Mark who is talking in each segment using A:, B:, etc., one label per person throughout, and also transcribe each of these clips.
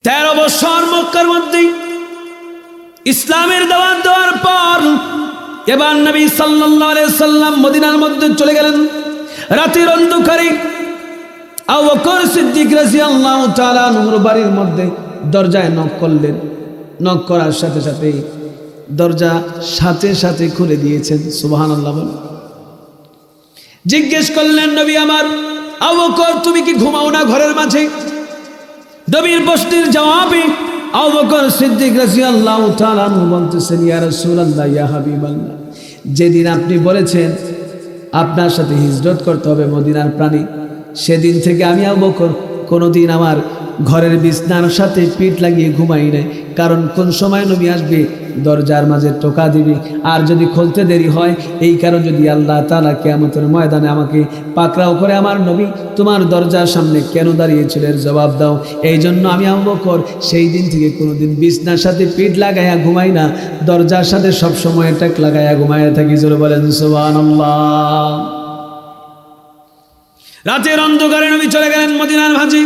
A: 13 বছর মক্কার মধ্যে ইসলামের দাওয়াত দেওয়ার পর এবার নবী সাল্লাল্লাহু আলাইহি সাল্লাম মদিনার মধ্যে চলে গেলেন। রাতের অন্ধকারে আবু বকর সিদ্দিক রাদিয়াল্লাহু তাআলা আনহুর বাড়ির মধ্যে দরজায় নক করলেন। নক করার সাথে সাথে দরজা সাথে সাথে খুলে দিয়েছেন। সুবহানাল্লাহ। জিজ্ঞেস করলেন, নবী আমার, আবু বকর তুমি কি ঘুমাও না ঘরের মাঝে? নবীর প্রশ্নের জবাবে আবু বকর সিদ্দিক রাদিয়াল্লাহু তাআলা আনহু বলতেছেন, ইয়া রাসূলুল্লাহ, ইয়া হাবিবাল্লাহ, যেদিন আপনি বলেছেন আপনার সাথে হিজরত করতে হবে মদিনার প্রাণী, সেদিন থেকে আমি আবু বকর কোনোদিন আমার ঘরের বিছনার সাথে পিঠ লাগিয়ে ঘুমাই নাই। কারণ কোন সময় নবী আসবে দরজার মাঝে টোকা দিবি, আর যদি খুলতে দেরি হয় এই কারণ যদি আল্লাহ তাআলা কিয়ামতের ময়দানে আমাকে পাকড়াও করে, আমার নবী তোমার দরজার সামনে কেন দাঁড়িয়েছিল এর জবাব দাও। এই জন্য আমি আবু বকর সেই দিন থেকে কোনোদিন বিছনার সাথে পিঠ লাগাইয়া ঘুমাই না, দরজার সাথে সবসময় টাক লাগাইয়া ঘুমাইয়া থাকি। জোরে বলেন সুবহানাল্লাহ। রাতের অন্ধকারে নবী চলে গেলেন মদিনার মাঝে।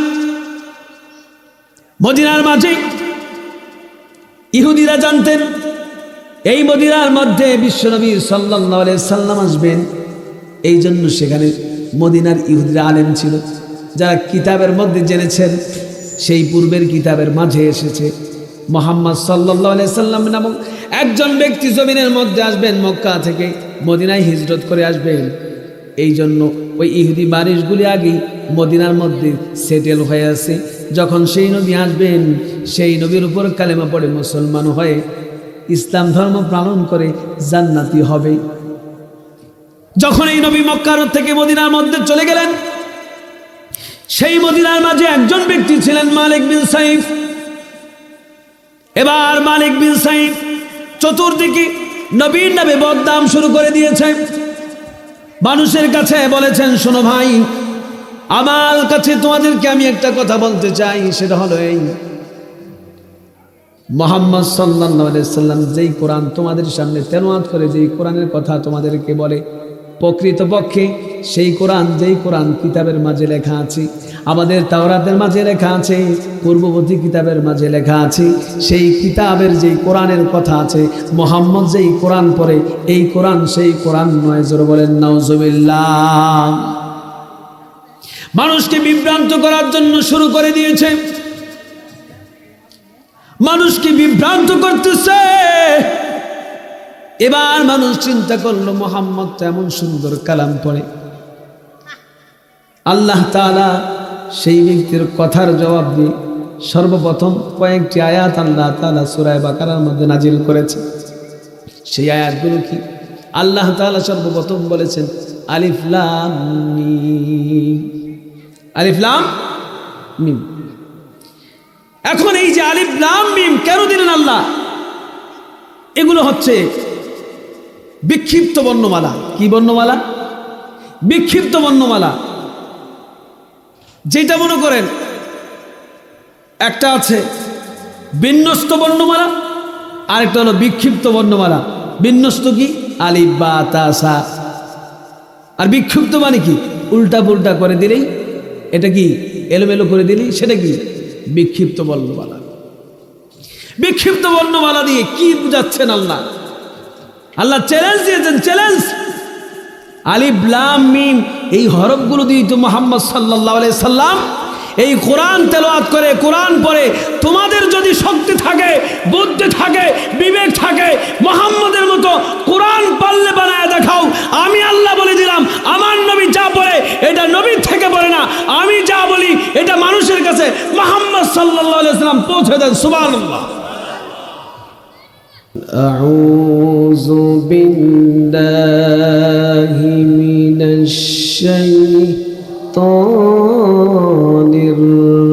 A: মদিনার মাঝে ইহুদিরা জানতেন এই মদিনার মধ্যে বিশ্বনবী সাল্লাল্লাহু আলাইহি সাল্লাম আসবেন। এই জন্য সেখানে মদিনার ইহুদিরা আলেম ছিল, যারা কিতাবের মধ্যে জেনেছেন সেই পূর্বের কিতাবের মাঝে এসেছে মুহাম্মদ সাল্লাল্লাহু আলাইহি সাল্লাম নামক একজন ব্যক্তি জমিনের মধ্যে আসবেন, মক্কা থেকে মদিনায় হিজরত করে আসবেন। এই জন্য ওই ইহুদি বারিশগুলি আগেই মদিনার মধ্যে সেটেল হয়ে আছে। যখন সেই নবী আসবেন সেই নবীর উপর কালেমা পড়ে মুসলমান হয়ে ইসলাম ধর্ম পালন করে জান্নাতি হবে। যখন এই নবী মক্কার থেকে মদিনার মধ্যে চলে গেলেন, সেই মদিনার মাঝে একজন ব্যক্তি ছিলেন মালিক বিন সাইফ। এবার মালিক বিন সাইফ চতুর্দিকে নবীর নামে বদনাম শুরু করে দিয়েছে। মানুষের কাছে বলেছেন, শোনো ভাই, আমার কাছে তোমাদেরকে আমি একটা কথা বলতে চাই, সেটা হলো এই, মুহাম্মদ সাল্লাল্লাহু আলাইহি সাল্লাম যেই কোরআন তোমাদের সামনে তেলাওয়াত করে, যেই কোরআনের কথা তোমাদেরকে বলে, প্রকৃতপক্ষে সেই কোরআন যেই কোরআন কিতাবের মাঝে লেখা আছে, আমাদের তাওরাতের মাঝে লেখা আছে, পূর্ববর্তী কিতাবের মাঝে লেখা আছে, সেই কিতাবের যেই কোরআনের কথা আছে, মুহাম্মদ যেই কোরআন পড়ে এই কোরআন সেই কোরআন নয়। জোরে বলেন নাউজুবিল্লাহ। মানুষকে বিভ্রান্ত করার জন্য শুরু করে দিয়েছে, মানুষকে বিভ্রান্ত করতেছে। এবার মানুষ চিন্তা করলো, মুহাম্মদ তো এমন সুন্দর কালাম পড়ে, আল্লাহ তাআলা সেই ব্যক্তির কথার জবাব দিয়ে সর্বপ্রথম কয়েকটি আয়াত আল্লাহ তাআলা সূরা বাকারার মধ্যে নাজিল করেছে। সেই আয়াতগুলো কি? আল্লাহ তাআলা সর্বপ্রথম বলেছেন আলিফ লাম মিম। আলিফ লাম মিম। এখন এই যে আলিফ লাম মিম কেন দিলেন আল্লাহ? এগুলো হচ্ছে বিক্ষিপ্ত বর্ণমালা। কি বর্ণমালা? বিক্ষিপ্ত বর্ণমালা। যেটা মনে করেন একটা আছে বিন্যস্ত বর্ণমালা, আরেকটা হলো বিক্ষিপ্ত বর্ণমালা। বিন্যস্ত কি? আলিফ বা তা সা। আর বিক্ষিপ্ত মানে কি? উল্টা পুল্টা করে দিলেই, এটা কি এলোমেলো করে দিলেই সেটা কি বিক্ষিপ্ত বর্ণমালা। বিক্ষিপ্ত বর্ণমালা দিয়ে কি বুঝাচ্ছেন আল্লাহ? আল্লাহ চ্যালেঞ্জ দিয়েছেন, চ্যালেঞ্জ। আলিফ লাম মিম এই হরফগুলো দিয়ে তো মুহাম্মদ সাল্লাল্লাহু আলাইহি সাল্লাম এই কোরআন তেলাওয়াত করে, কোরআন পড়ে, তোমাদের যদি শক্তি থাকে, বুদ্ধি থাকে, বিবেক থাকে, মুহাম্মদের মতো কোরআন পারলে বানায় দেখাও। আমি আল্লাহ বলে দিলাম, আমার নবী যা বলে এটা নবীর থেকে বলে না, আমি যা বলি এটা মানুষের কাছে মুহাম্মদ সাল্লাল্লাহু আলাইহি সাল্লাম পৌঁছে দেন। সুবহানাল্লাহ। আউযু বিল্লাহি মিনাশ শাইতানির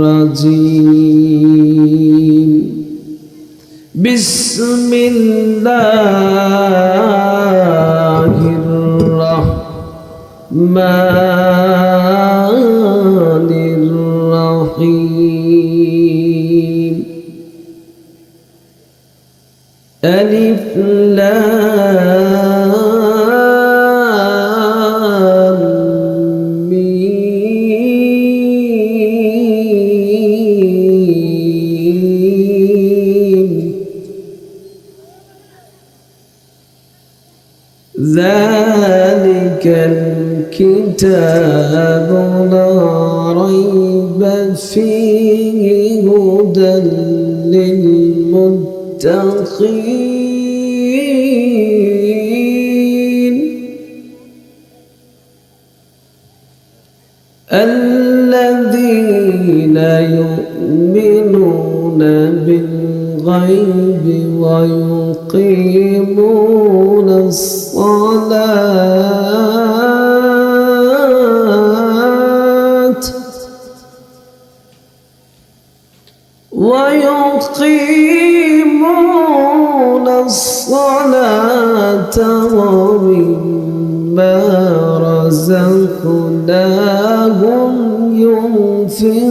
A: রাজিম। বিসমিল্লাহির রাহমানির রাহিম। আলিফ লাম মিম।
B: الكتاب لا ريب فيه هدى للمتقين الذين يؤمنون بالغيب ويقيمون الصلاة ومما رزقناهم ينفقون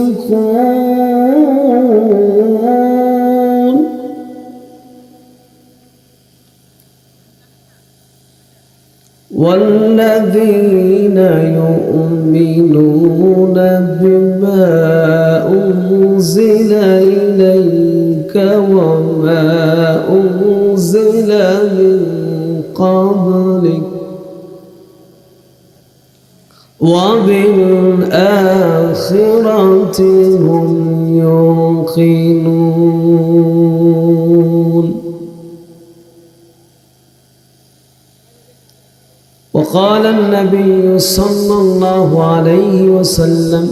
B: والذين يؤمنون بما أنزل إليك وما أنزل من قبلك وبالآخرة هم يوقنون وقال النبي صلى الله عليه وسلم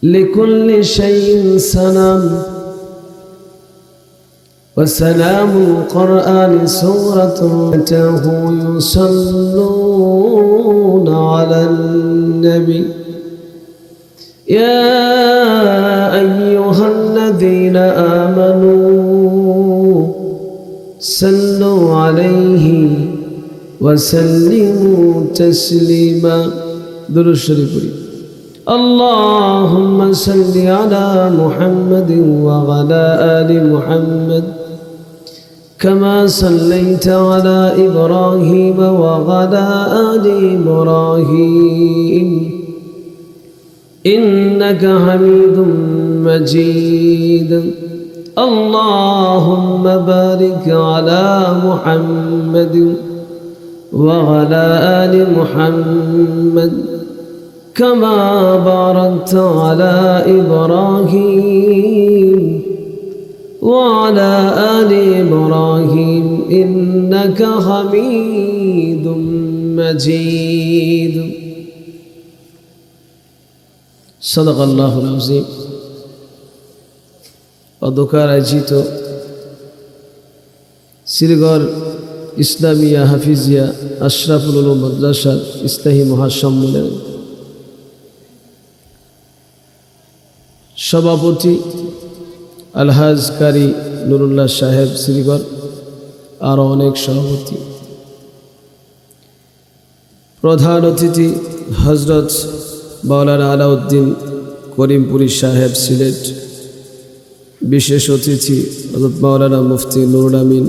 B: لكل شيء سلام وسلام القرآن سورة يصلون على النبي يا أيها الذين آمنوا صلوا عليه وسلموا تسليما درود شريف اللهم صل على محمد وعلى آل محمد كما صليت على إبراهيم وعلى آل إبراهيم إنك حميد مجيد اللهم بارك على محمد وعلى آل محمد كما باركت على إبراهيم وعلى آل إبراهيم إنك حميد مجيد صدق الله العظيم অধ্যকার আয়োজিত শ্রীগড় ইসলামিয়া হাফিজিয়া আশরাফুল উলুম মাদ্রাসার ইসলাহী মহাসম্মেলন সভাপতি আলহাজ কারি নুরুল্লাহ সাহেব শ্রীগড় আরও অনেক সভাপতি প্রধান অতিথি হজরত মাওলানা আলাউদ্দিন করিমপুরি সাহেব সিলেট বিশেষ অতিথি হযরত মাওলানা মুফতি নুরুল আমিন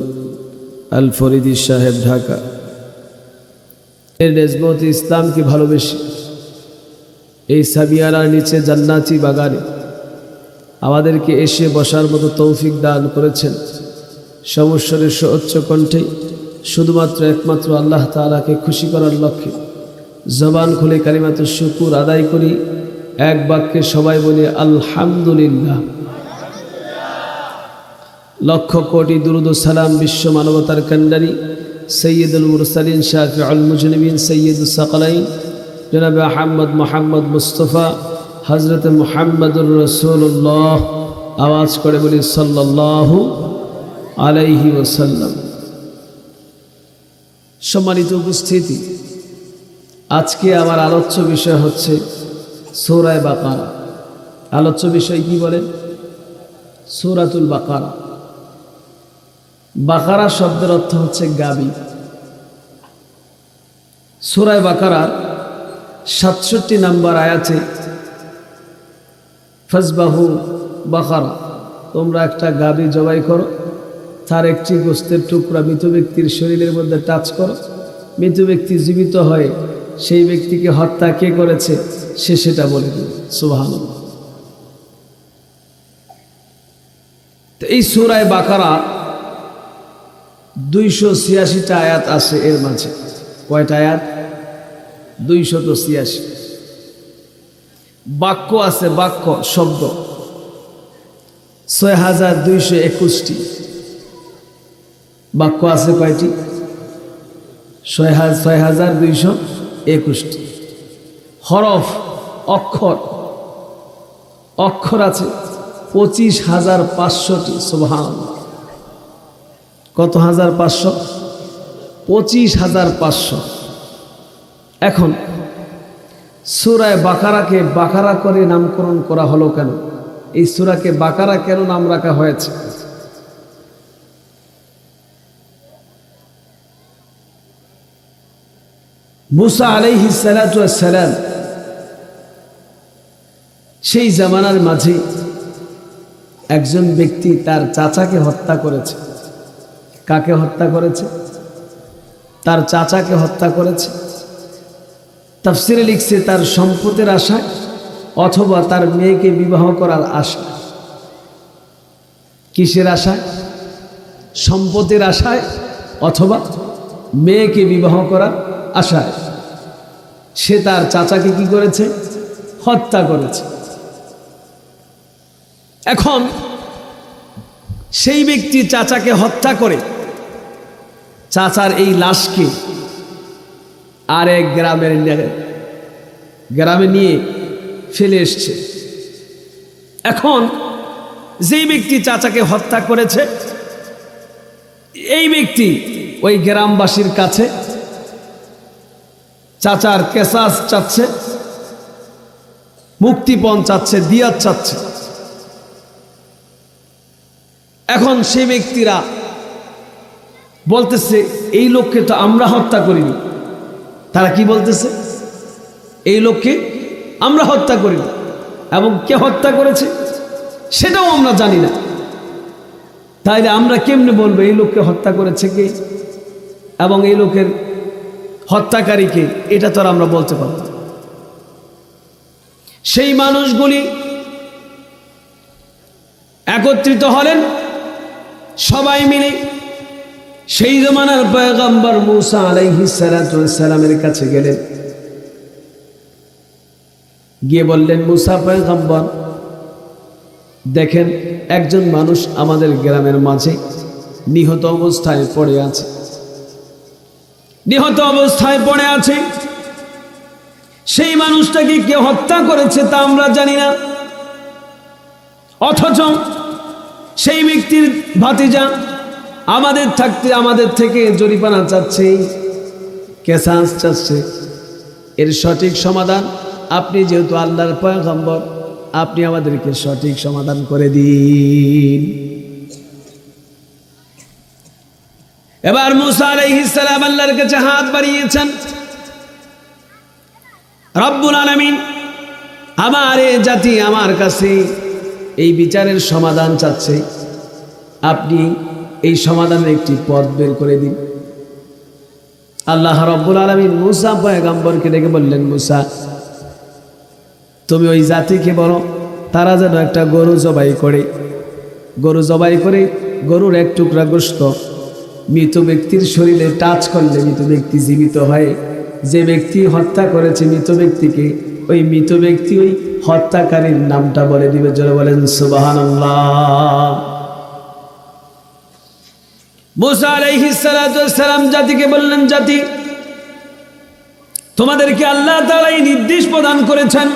B: আল ফরিদি সাহেব ঢাকা এর নেজমত ইসলামকে ভালোবেসে এই সাবিয়ারার নিচে জান্নাতি বাগানে আমাদেরকে এসে বসার মতো তৌফিক দান করেছেন সমস্বরের সুউচ্চ কণ্ঠে শুধুমাত্র একমাত্র আল্লাহ তাআলাকে খুশি করার লক্ষ্যে জবান খুলে কালিমাতুশ শুকুর আদায় করি এক বাক্যে সবাই বলি আলহামদুলিল্লাহ লক্ষ কোটি দুরুদ ও সালাম বিশ্ব মানবতার কান্ডারি সৈয়দুল মুরসালিন শাফিউল মুজনিবিন সৈয়দুস সাকলাইন জনাবে আহমদ মোহাম্মদ মুস্তফা হযরত মুহাম্মদুর রাসূলুল্লাহ আওয়াজ করে বলি সাল্লাল্লাহু আলাইহি ওয়াসাল্লাম। সম্মানিত উপস্থিতি, আজকে আমার আলোচ্য বিষয় হচ্ছে সূরা বাকারা। আলোচ্য বিষয় কি বলেন? সূরাতুল বাকারা। বাকারা শব্দের অর্থ হচ্ছে গাবি। সূরা বাকারার ৬৭ নম্বর আয়াতে ফাজবাহু বাকারা, তোমরা একটা গাবি জবাই করো, তার একটি গোস্তের টুকরা মৃত ব্যক্তির শরীরের মধ্যে টাচ করো, মৃত ব্যক্তি জীবিত হয়, সেই ব্যক্তিকে হত্যা কে করেছে সে সেটা বলে দেবে। সুবহানাল্লাহ। তো এই সূরা বাকারা ২৮৬টা আয়াত আছে। এর মাঝে কয়টা আয়াত?
A: 286। বাক্য আছে, বাক্য শব্দ 6221টি। বাক্য আছে কয়টি? 6221টি। হরফ অক্ষর, অক্ষর আছে 25,500টি। সুবহানাল্লাহ। কত হাজার? 500। 25,500। এখন সূরা বাকারাকে বাকারা করে নামকরণ করা হলো কেন? এই সূরাকে বাকারা কেন নাম রাখা হয়েছে? মুসা আলাইহিস সালাতু ওয়াস সালাম সেই জামানার মাঝে একজন ব্যক্তি তার চাচাকে হত্যা করেছে। কাকে হত্যা করেছে? তার চাচাকে হত্যা করেছে। তাফসিরে লিখছে তার সম্পদের আশায় অথবা তার মেয়েকে বিবাহ করার আশা। কিসের আশায়? সম্পদের আশায় অথবা মেয়েকে বিবাহ করার আশায় সে তার চাচাকে কি করেছে? হত্যা করেছে। এখন সেই ব্যক্তি চাচাকে হত্যা করে চাচার এই লাশকে আরেক গ্রামে নিয়ে ফেলে এসছে। এখন যেই ব্যক্তি চাচাকে হত্যা করেছে এই ব্যক্তি ওই গ্রামবাসীর কাছে চাচার কেসাস চাচ্ছে, মুক্তিপণ চাচ্ছে, দিয়াত চাচ্ছে। এখন সেই ব্যক্তিরা বলতেছে এই লোককে তো আমরা হত্যা করিনি। তারা কি বলতেছে? এই লোককে আমরা হত্যা করিনি, এবং কে হত্যা করেছে সেটাও আমরা জানি না। তাইলে আমরা কেমনে বলবো এই লোককে হত্যা করেছে কে এবং এই লোকের হত্যাকারীকে? এটা তো আর আমরা বলতে পারব না। সেই মানুষগুলি একত্রিত হলেন, সবাই মিলে সেই জামানার পয়গম্বর মুসা আলাইহিস সালাতু ওয়াস সালামের কাছে গেলেন। গিয়ে বললেন, মুসা পয়গম্বর, দেখেন একজন মানুষ আমাদের গ্রামের মাঝে নিহত অবস্থায় পড়ে আছে। নিহত অবস্থায় পড়ে আছে। সেই মানুষটাকে কে হত্যা করেছে তা আমরা জানি না, অথচ সেই ব্যক্তির ভাতিজা আমাদের থেকে জরিমানা চাচ্ছে, কেসাস চাচ্ছে। এর সঠিক সমাধান আপনি যেহেতু আল্লাহর পয়গম্বর, আপনি আমাদেরকে সঠিক সমাধান করে দিন। এবার মুসা আলাইহিস সালাম আল্লাহর কাছে হাত বাড়িয়েছেন। রব্বুল আলামিন, আমার এই জাতি আমার কাছে এই বিচারের সমাধান চাচ্ছে, আপনি এই সমাধানের একটি পথ বের করে দিন। আল্লাহ রব্বুল আলামিন মুসা পয়গম্বরকে ডেকে বললেন, মুসা, তুমি ওই জাতিকে বলো তারা যেন একটা গরু জবাই করে, গরুর এক টুকরা গোশত মৃত ব্যক্তির শরীরে টাচ করলে মৃত ব্যক্তি জীবিত হয়। যে ব্যক্তি হত্যা করেছে মৃত ব্যক্তিকে, ওই মৃত ব্যক্তি ওই হত্যাকারীর নামটা বলে দিবে। জোরে বলেন সুবহানাল্লাহ। মুসা আলাইহিস সালাতু ওয়াস সালাম জাতিকে বললেন, জাতি, তোমাদেরকে আল্লাহ তাআলা এই নির্দেশ প্রদান করেছেন।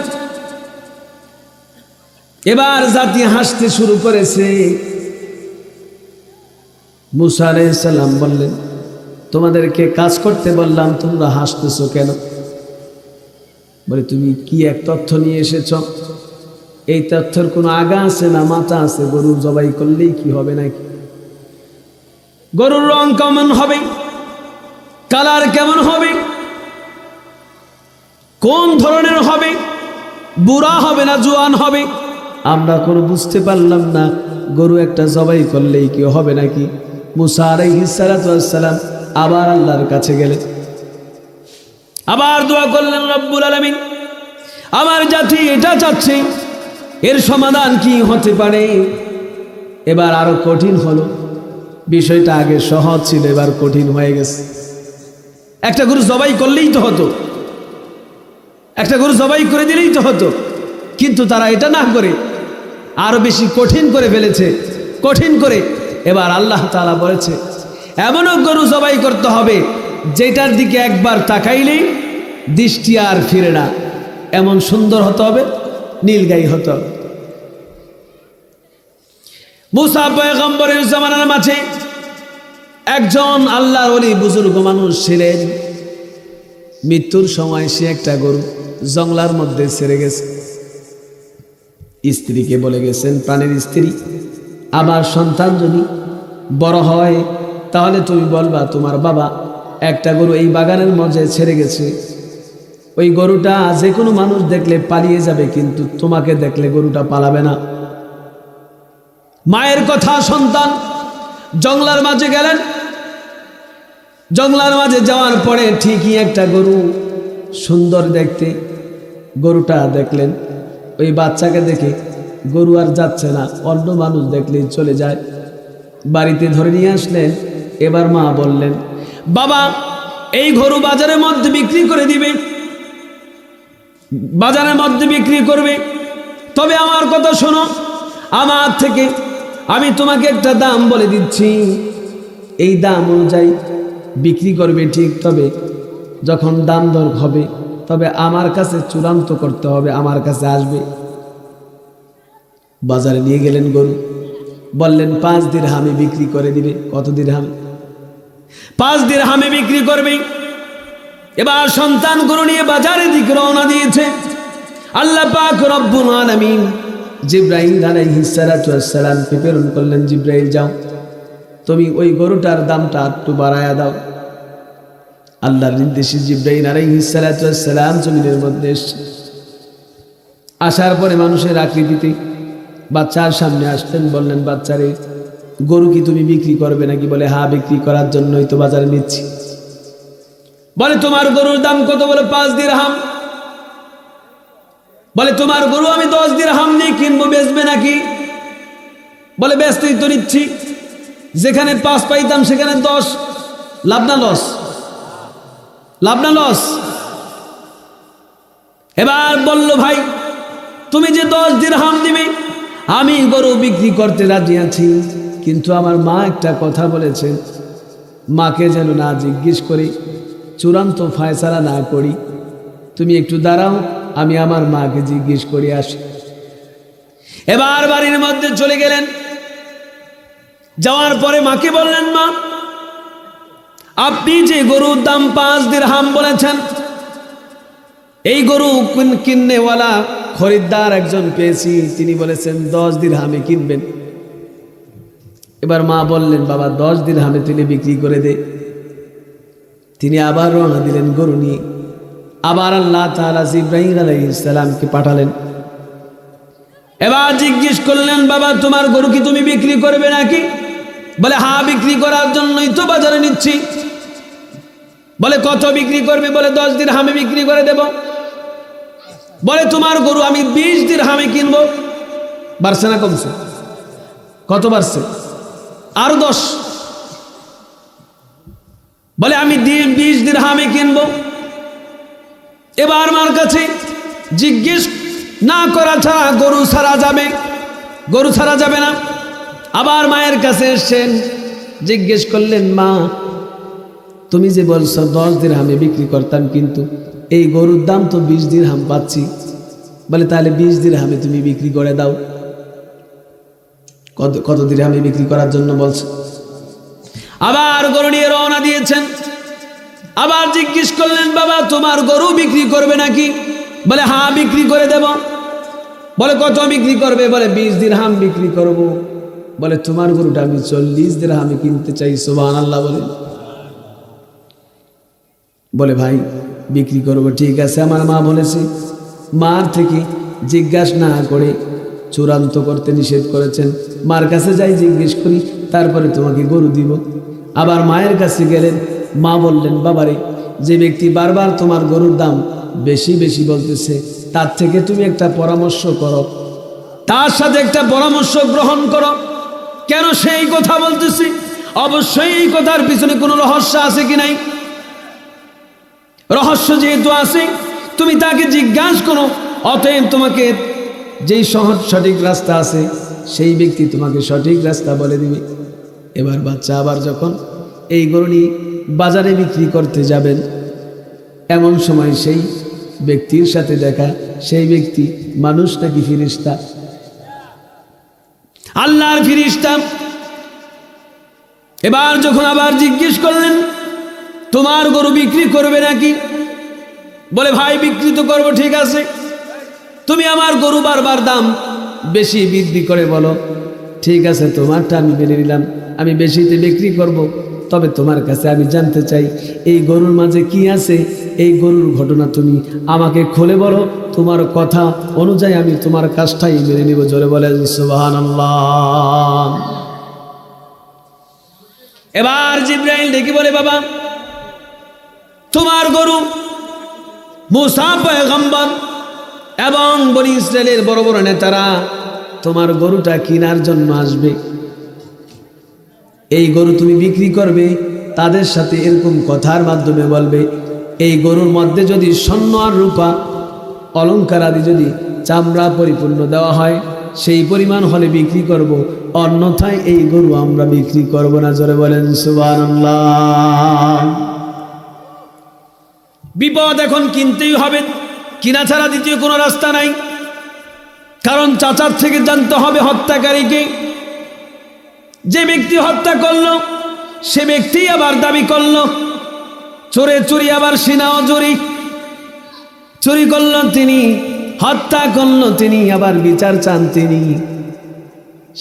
A: এবার জাতি হাসতে শুরু করেছে। মুসা আলাইহিস সালাম বললেন, তোমাদেরকে কাজ করতে বললাম, তোমরা হাসতেছো কেন? বলে, তুমি কি এক তথ্য নিয়ে এসেছ? এই তথ্যের কোনো আগা আছে না মাথা আছে? গরু জবাই করলেই কি হবে নাকি? গরুর রং কেমন হবে, কালার কেমন হবে, কোন ধরনের হবে, বুড়া হবে না জোয়ান হবে, আমরা কোনো বুঝতে পারলাম না। গরু একটা জবাই করলেই কি হবে নাকি? মুসা আলাইহিস সালাতু ওয়াস সালাম আবার আল্লাহর কাছে গেলেন, আবার দোয়া করলেন, রব্বুল আলামিন, আমার জাতি এটা চাচ্ছে, এর সমাধান কি হতে পারে? এবার আরো কঠিন হলো। বিষয়টা আগে সহজ ছিল, এবার কঠিন হয়ে গেছে। একটা গরু জবাই করলেই তো হতো, একটা গরু জবাই করে দিলেই তো হতো, কিন্তু তারা এটা না করে আরো বেশি কঠিন করে ফেলেছে। কঠিন করে এবার আল্লাহ তাআলা বলেছে এমনও গরু জবাই করতে হবে যেটার দিকে একবার তাকাইলেই দৃষ্টি আর ফিরে না, এমন সুন্দর হতে হবে, নীলগাই হতে হবে। মুসা পয়গম্বরের জামানার মাঝে একজন আল্লাহর ওলি বুজুর্গ মানুষ ছিলেন। মৃত্যুর সময় সে একটা গরু জঙ্গলার মধ্যে ছেড়ে গেছে। স্ত্রীকে বলে গেছেন, প্রাণের স্ত্রী, আমার সন্তান যদি বড় হয় তাহলে তুমি বলবা তোমার বাবা একটা গরু এই বাগানের মধ্যে ছেড়ে গেছে, ওই গরুটা যে কোনো মানুষ দেখলে পালিয়ে যাবে, কিন্তু তোমাকে দেখলে গরুটা পালাবে না। মায়ের কথা সন্তান জঙ্গলার মাঝে গেলেন। জঙ্গলার মাঝে যাওয়ার পরে ঠিকই একটা গরু সুন্দর দেখতে, গরুটা দেখলেন। ওই বাচ্চাকে দেখে গরু আর যাচ্ছে না, অন্য মানুষ দেখলেই চলে যায়। বাড়িতে ধরে নিয়ে আসলেন। এবার মা বললেন, বাবা এই গরু বাজারের মধ্যে বিক্রি করে দিবে, বাজারের মধ্যে বিক্রি করবে, তবে আমার কথা শোনো, আমার থেকে আমি তোমাকে একটা দাম বলে দিচ্ছি, এই দাম অনুযায়ী বিক্রি করবে ঠিক, তবে যখন দাম দর হবে তবে আমার কাছে চূড়ান্ত করতে হবে, আমার কাছে আসবে। বাজারে নিয়ে গেলেন গরু, বললেন 5 দিরহামে বিক্রি করে দিবে। কত দিরহাম? 5 দিরহামে বিক্রি করবে। এবার সন্তান গরু নিয়ে বাজারের দিকে রওনা দিয়েছে। আল্লাহ পাক রব্বুল আলামিন জিবরাইল আলাইহিস সালাতু ওয়াস সালামকে প্রেরণ করলেন, জিবরাইল যাও তুমি ওই গরুটার দামটা একটু বাড়ায়া দাও। আল্লাহর নির্দেশে জিবরাইল আলাইহিস সালাতু ওয়াস সালাম জমিনের মধ্যে এসেছে। আসার পরে মানুষের আকৃতিতে বাচ্চার সামনে আসতেন, বললেন, বাচ্চারে গরু কি তুমি বিক্রি করবে নাকি? বলে, হ্যাঁ বিক্রি করার জন্যই তো বাজারে নিচ্ছি। বলে, তোমার গরুর দাম কত? বলে, 5 দিরহাম। বলে, তোমার গরু আমি 10 দিরহাম দিয়ে কিনবো, বেচবে নাকি? বলে, বেচতেই তো নিচ্ছি, যেখানে 5 পাইতাম সেখানে 10। লাভ না লস? লাভ না লস? এবার বলল, ভাই তুমি যে 10 দিরহাম দিবে, আমি গরু বিক্রি করতে রাজি আছি, কিন্তু আমার মা একটা কথা বলেছে, মাকে যেন না জিজ্ঞেস করি, চূড়ান্ত ফয়সালা না করি, তুমি একটু দাঁড়াও, আমি আমার মাকে জিজ্ঞেস করে আসি। এবার বাড়ির মধ্যে চলে গেলেন। যাওয়ার পরে মাকে বললেন, মা আপনি যে গরুর দাম 5 দিরহাম বলেছেন, এই গরু কিননেওয়ালা খরিদ্দার একজন পেয়েছি, তিনি বলেছেন 10 দিরহামে কিনবেন। এবার মা বললেন, বাবা 10 দিরহামে তুলে বিক্রি করে দে। তিনি আবার রওনা দিলেন গরু নিয়ে। আবার আল্লাহ তাআলা জিবরাইল আলাইহিস সালামকে পাঠালেন। এবার জিজ্ঞেস করলেন, বাবা তোমার গরু কি তুমি বিক্রি করবে নাকি? বলে, হ্যাঁ বিক্রি করার জন্যই তো বাজারে নিচ্ছি। বলে, কত বিক্রি করবে? বলে, 10 দিরহামে বিক্রি করে দেব। বলে, তোমার গরু আমি 20 দিরহামে কিনবো। বাড়ছে না কমছে? কত বাড়ছে? আরো 10। বলে, আমি 20 দিরহামে কিনবো। এবার আমার কাছে জিজ্ঞেস না করা ছাড়া গরু ছাড়া যাবে? গরু ছাড়া যাবে না। আবার মায়ের কাছে এসেছেন, জিজ্ঞেস করলেন, মা তুমি যে বলছো 10 দিরহামে বিক্রি করতাম, কিন্তু এই গরুর দাম তো 20 দিরহাম পাচ্ছি। বলে, তাহলে 20 দিরহামে তুমি বিক্রি করে দাও। কত দিরহামে বিক্রি করার জন্য বলছো? আবার গরু নিয়ে রওনা দিয়েছেন। আবার জিজ্ঞেস করলেন, বাবা তোমার গরু বিক্রি করবে নাকি? বলে, হ্যাঁ বিক্রি করে দেব। বলে, কত বিক্রি করবে? বলে, 20 দিরহাম বিক্রি করব। বলে, তোমার গরুটা আমি 40 দিরহামে কিনতে চাই। সুবহানাল্লাহ বলে। বলে, ভাই বিক্রি করবো, ঠিক আছে, আমার মা বলেছে। মার থেকে জিজ্ঞাসা না করে চূড়ান্ত করতে নিষেধ করেছেন। মার কাছে যাই জিজ্ঞেস করি, তারপরে তোমাকে গরু দিব। আবার মায়ের কাছে গেলেন। মা বললেন, বাবারে যে ব্যক্তি বারবার তোমার গরুর দাম বেশি বেশি বলতেছে, তার থেকে তুমি একটা পরামর্শ করো, তার সাথে একটা পরামর্শ গ্রহণ করো। কেন সেই কথা বলতেছি? অবশ্যই এই কথার পিছনে কোনো রহস্য আছে কি নাই? রহস্য যেহেতু আছে, তুমি তাকে জিজ্ঞাসা করো। অতএব তোমাকে যেই সহজ সঠিক রাস্তা আছে সেই ব্যক্তি তোমাকে সঠিক রাস্তা বলে দিবে। এবার বাচ্চা আবার যখন এই গরুটি বাজারে বিক্রি করতে যাবেন, এমন সময় সেই ব্যক্তির সাথে দেখা, সেই ব্যক্তি মানুষ নাকি ফিরিস্তা? আল্লাহর ফিরিস্তা। এবার যখন আবার জিজ্ঞেস করলেন তোমার গরু বিক্রি করবে নাকি? বলে ভাই বিক্রি তো করবো, ঠিক আছে, তুমি আমার গরু বারবার দাম বেশি বৃদ্ধি করে বলো, ঠিক আছে তোমারটা আমি মেনে নিলাম, আমি বেশিতে বিক্রি করব। তবে তোমার কাছে আমি জানতে চাই এই গরুর মাঝে কি আছে, এই গরুর ঘটনা তুমি আমাকে খুলে বলো, তোমার কথা অনুযায়ী আমি তোমার কাজটাই মেনে নিব। জোরে বলেন সুবহানাল্লাহ। এবার জিবরাইল ডেকে বলে বাবা তোমার গরু মুসা পয়গম্বর এবং বনি ইসরায়েলের বড় বড় নেতারা তোমার গরুটা কেনার জন্য আসবে। এই গরু তুমি বিক্রি করবে, তাদের সাথে এরকম কথার মাধ্যমে বলবে এই গরুর মধ্যে যদি স্বর্ণ আর রূপা অলংকার আদি যদি চামড়া পরিপূর্ণ দেওয়া হয় সেই পরিমাণ হলে বিক্রি করব, অন্যথায় এই গরু আমরা বিক্রি করব না। জোরে বলেন সুবহানাল্লাহ। বিপদ এখন কিনতেই হবে, কিনা ছাড়া দ্বিতীয় কোনো রাস্তা নাই। কারণ চাচার থেকে জানতে হবে হত্যাকারীকে। যে ব্যক্তি হত্যা করলো সে ব্যক্তি আবার দাবি করলো চোরে চুরি, আবার সিনাও চুরি, চুরি করলো তিনি, হত্যা করলো তিনি, আবার বিচার চান তিনি।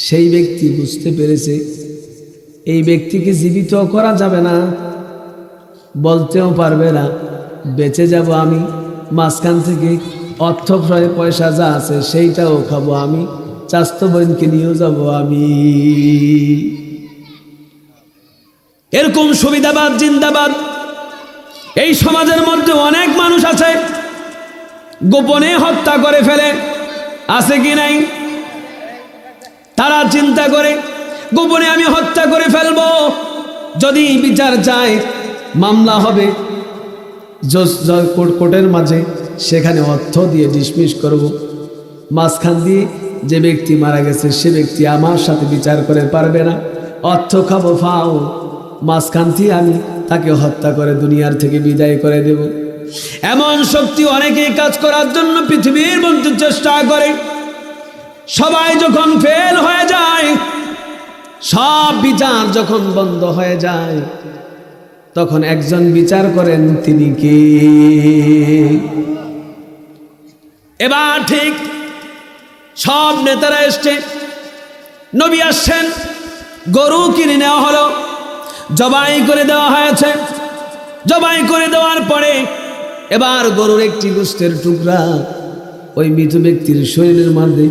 A: সেই ব্যক্তি বুঝতে পেরেছে এই ব্যক্তিকে জীবিত করা যাবে না, বলতেও পারবে না বেঁচে যাব আমি, মাঝখান থেকে অর্থ পয়সা যা আছে সেইটাও খাবো আমি, চাস্তো বোনকে নিয়েও যাব আমি। এরকম সুবিধাবাদ জিন্দাবাদ এই সমাজের মধ্যে অনেক মানুষ আছে গোপনে হত্যা করে ফেলে, আছে কি নাই? তারা চিন্তা করে গোপনে আমি হত্যা করে ফেলবো, যদি বিচার চায় মামলা হবে কোর্টের মাঝে, সেখানে অর্থ দিয়ে ডিসমিস করব। মাঝখান দিয়ে যে ব্যক্তি মারা গেছে সে ব্যক্তি আমার সাথে বিচার করে পারবে না, অর্থ খাবো ফাও, মাঝখান দিয়ে আমি তাকে হত্যা করে দুনিয়ার থেকে বিদায় করে দেব। এমন শক্তি অনেকেই কাজ করার জন্য পৃথিবীর মধ্যে চেষ্টা করে। সবাই যখন ফেল হয়ে যায়, সব বিচার যখন বন্ধ হয়ে যায়, তখন একজন বিচার করেন, তিনি কে? এবার ঠিক সব নেতারা এসছে, নবী আসছেন, গরু কিনে নেওয়া হলো, জবাই করে দেওয়া হয়েছে। জবাই করে দেওয়ার পরে এবার গরুর একটি গোশতের টুকরা ওই মৃত ব্যক্তির শরীরের মধ্যে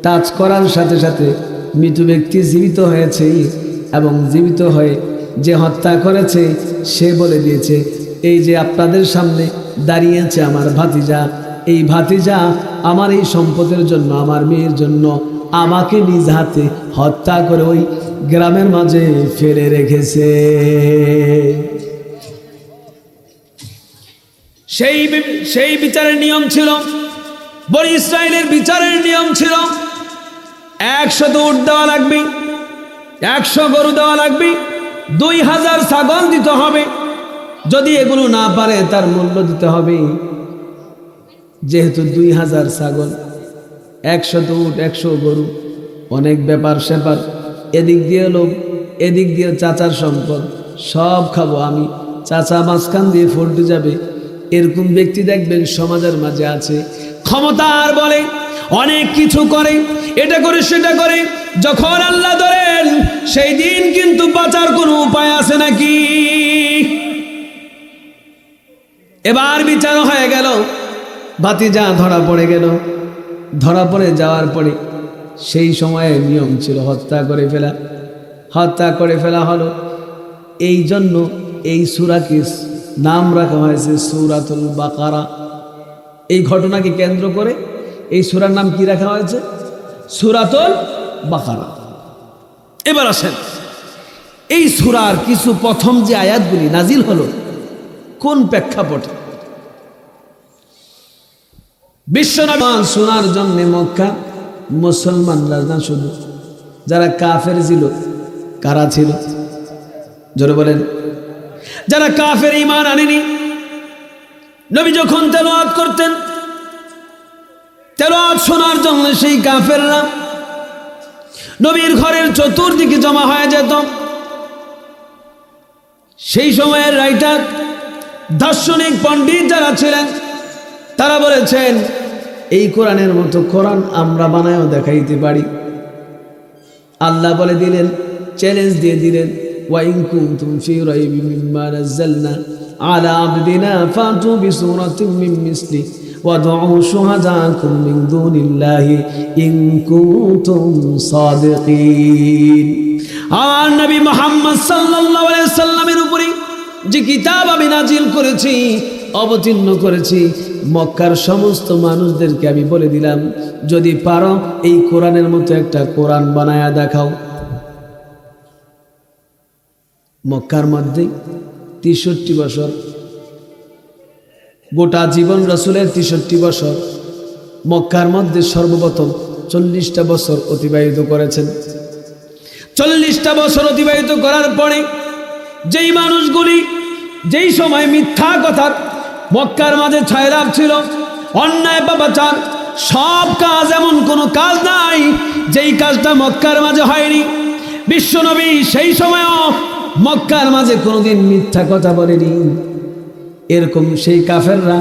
A: টাচ করার সাথে সাথে মৃত ব্যক্তি জীবিত হয়েছে, এবং জীবিত হয়ে যে হত্যা করেছে সে বলে দিয়েছে এই যে আপনাদের সামনে দাঁড়িয়েছে আমার ভাতিজা, এই ভাতিজা আমার এই সম্পদের জন্য, আমার মেয়ের জন্য আমাকে নিজ হাতে হত্যা করে ওই গ্রামের মাঝে ফেলে রেখেছে। সেই বিচারের নিয়ম ছিল, বনি ইসরায়েলের বিচারের নিয়ম ছিল 100 উট দেওয়া লাগবে, 100 গরু দেওয়া লাগবে, 2000 ছাগল দিতে হবে। যদি এগুলো না পারে তার মূল্য দিতে হবে। যেহেতু 2000 ছাগল, 100 উট, 100 গরু, অনেক ব্যাপার স্যাপার, এদিক দিয়ে লোক, এদিক দিয়ে চাচার সম্পদ, সব খাবো আমি, চাচা মাঝখান দিয়ে ফল্টে যাবে। এরকম ব্যক্তি দেখবেন সমাজের মাঝে আছে, ক্ষমতার বলে অনেক কিছু করে, এটা করে সেটা করে। যখন আল্লাহ ধরেন সেই দিন কিন্তু বাঁচার কোনো উপায় আছে নাকি? এবার বিচার হয়ে গেল, ভাতিজা ধরা পড়ে গেল। ধরা পড়ে যাওয়ার পরে সেই সময়ে নিয়ম ছিল হত্যা করে ফেলা। হত্যা করে ফেলা হলো। এই জন্য এই সূরাকে নাম রাখা হয়েছে সূরাতুল বাকারা। এই ঘটনাকে কেন্দ্র করে এই সূরার নাম কি রাখা হয়েছে? সূরাতুল বাকারা। এবার আসেন, এই সূরার কিছু প্রথম যে আয়াতগুলি নাজিল হলো কোন প্রেক্ষাপটে? বিশ্বনবী শোনার জন্য মক্কা মুসলমানরা না, শুধু যারা কাফের ছিল। কারা ছিল? জোরে বলেন। যারা কাফের, ঈমান আনেনি। নবী যখন তেলাওয়াত করতেন, তেলাওয়াত শোনার জন্য সেই কাফেররা নবীর ঘরের চতুর্দিকে জমা হয়ে যেত। সেই সময়ের রাইটার, দার্শনিক, পণ্ডিত যারা ছিলেন, তারা বলেছেন এই কোরআনের মতো কোরআন আমরা বানায়ও দেখাইতে পারি। আল্লাহ বলে দিলেন, চ্যালেঞ্জ দিয়ে দিলেন, ওয়াইন কুনতুম ফি রাইবিম মিম্মা নাযালনা আলা আবদিনা ফাতু বিসূরাতিন মিন মিসলি ওয়াদউ শুহাদাকুম মিন দুনিল্লাহি ইন কুনতুম সাদিকিন। আর নবী মুহাম্মদ সাল্লাল্লাহু আলাইহি সাল্লামের উপরে যে কিতাব আমি নাজিল করেছি, অবতীর্ণ করেছি, মক্কার সমস্ত মানুষদেরকে আমি বলে দিলাম, যদি পারো এই কোরআনের মতো একটা কোরআন বানায়া দেখাও। মক্কার মধ্যে ৬৩ বছর, গোটা জীবন রাসূলের ৬৩ বছর, মক্কার মধ্যে সর্বপ্রথম ৪০টা বছর অতিবাহিত করেছেন। ৪০টা বছর অতিবাহিত করার পরে যেই মানুষগুলি যেই সময় মিথ্যা কথার মক্কার মাঝে ছয়লাভ ছিল, অন্যায় পাপাচার সব কাজ, এমন কোনো কাজ নাই যেই কাজটা মক্কার মাঝে হয়নি। বিশ্বনবী সেই সময়ও মক্কার মাঝে কোনোদিন মিথ্যা কথা বলেনি। এরকম সেই কাফেররা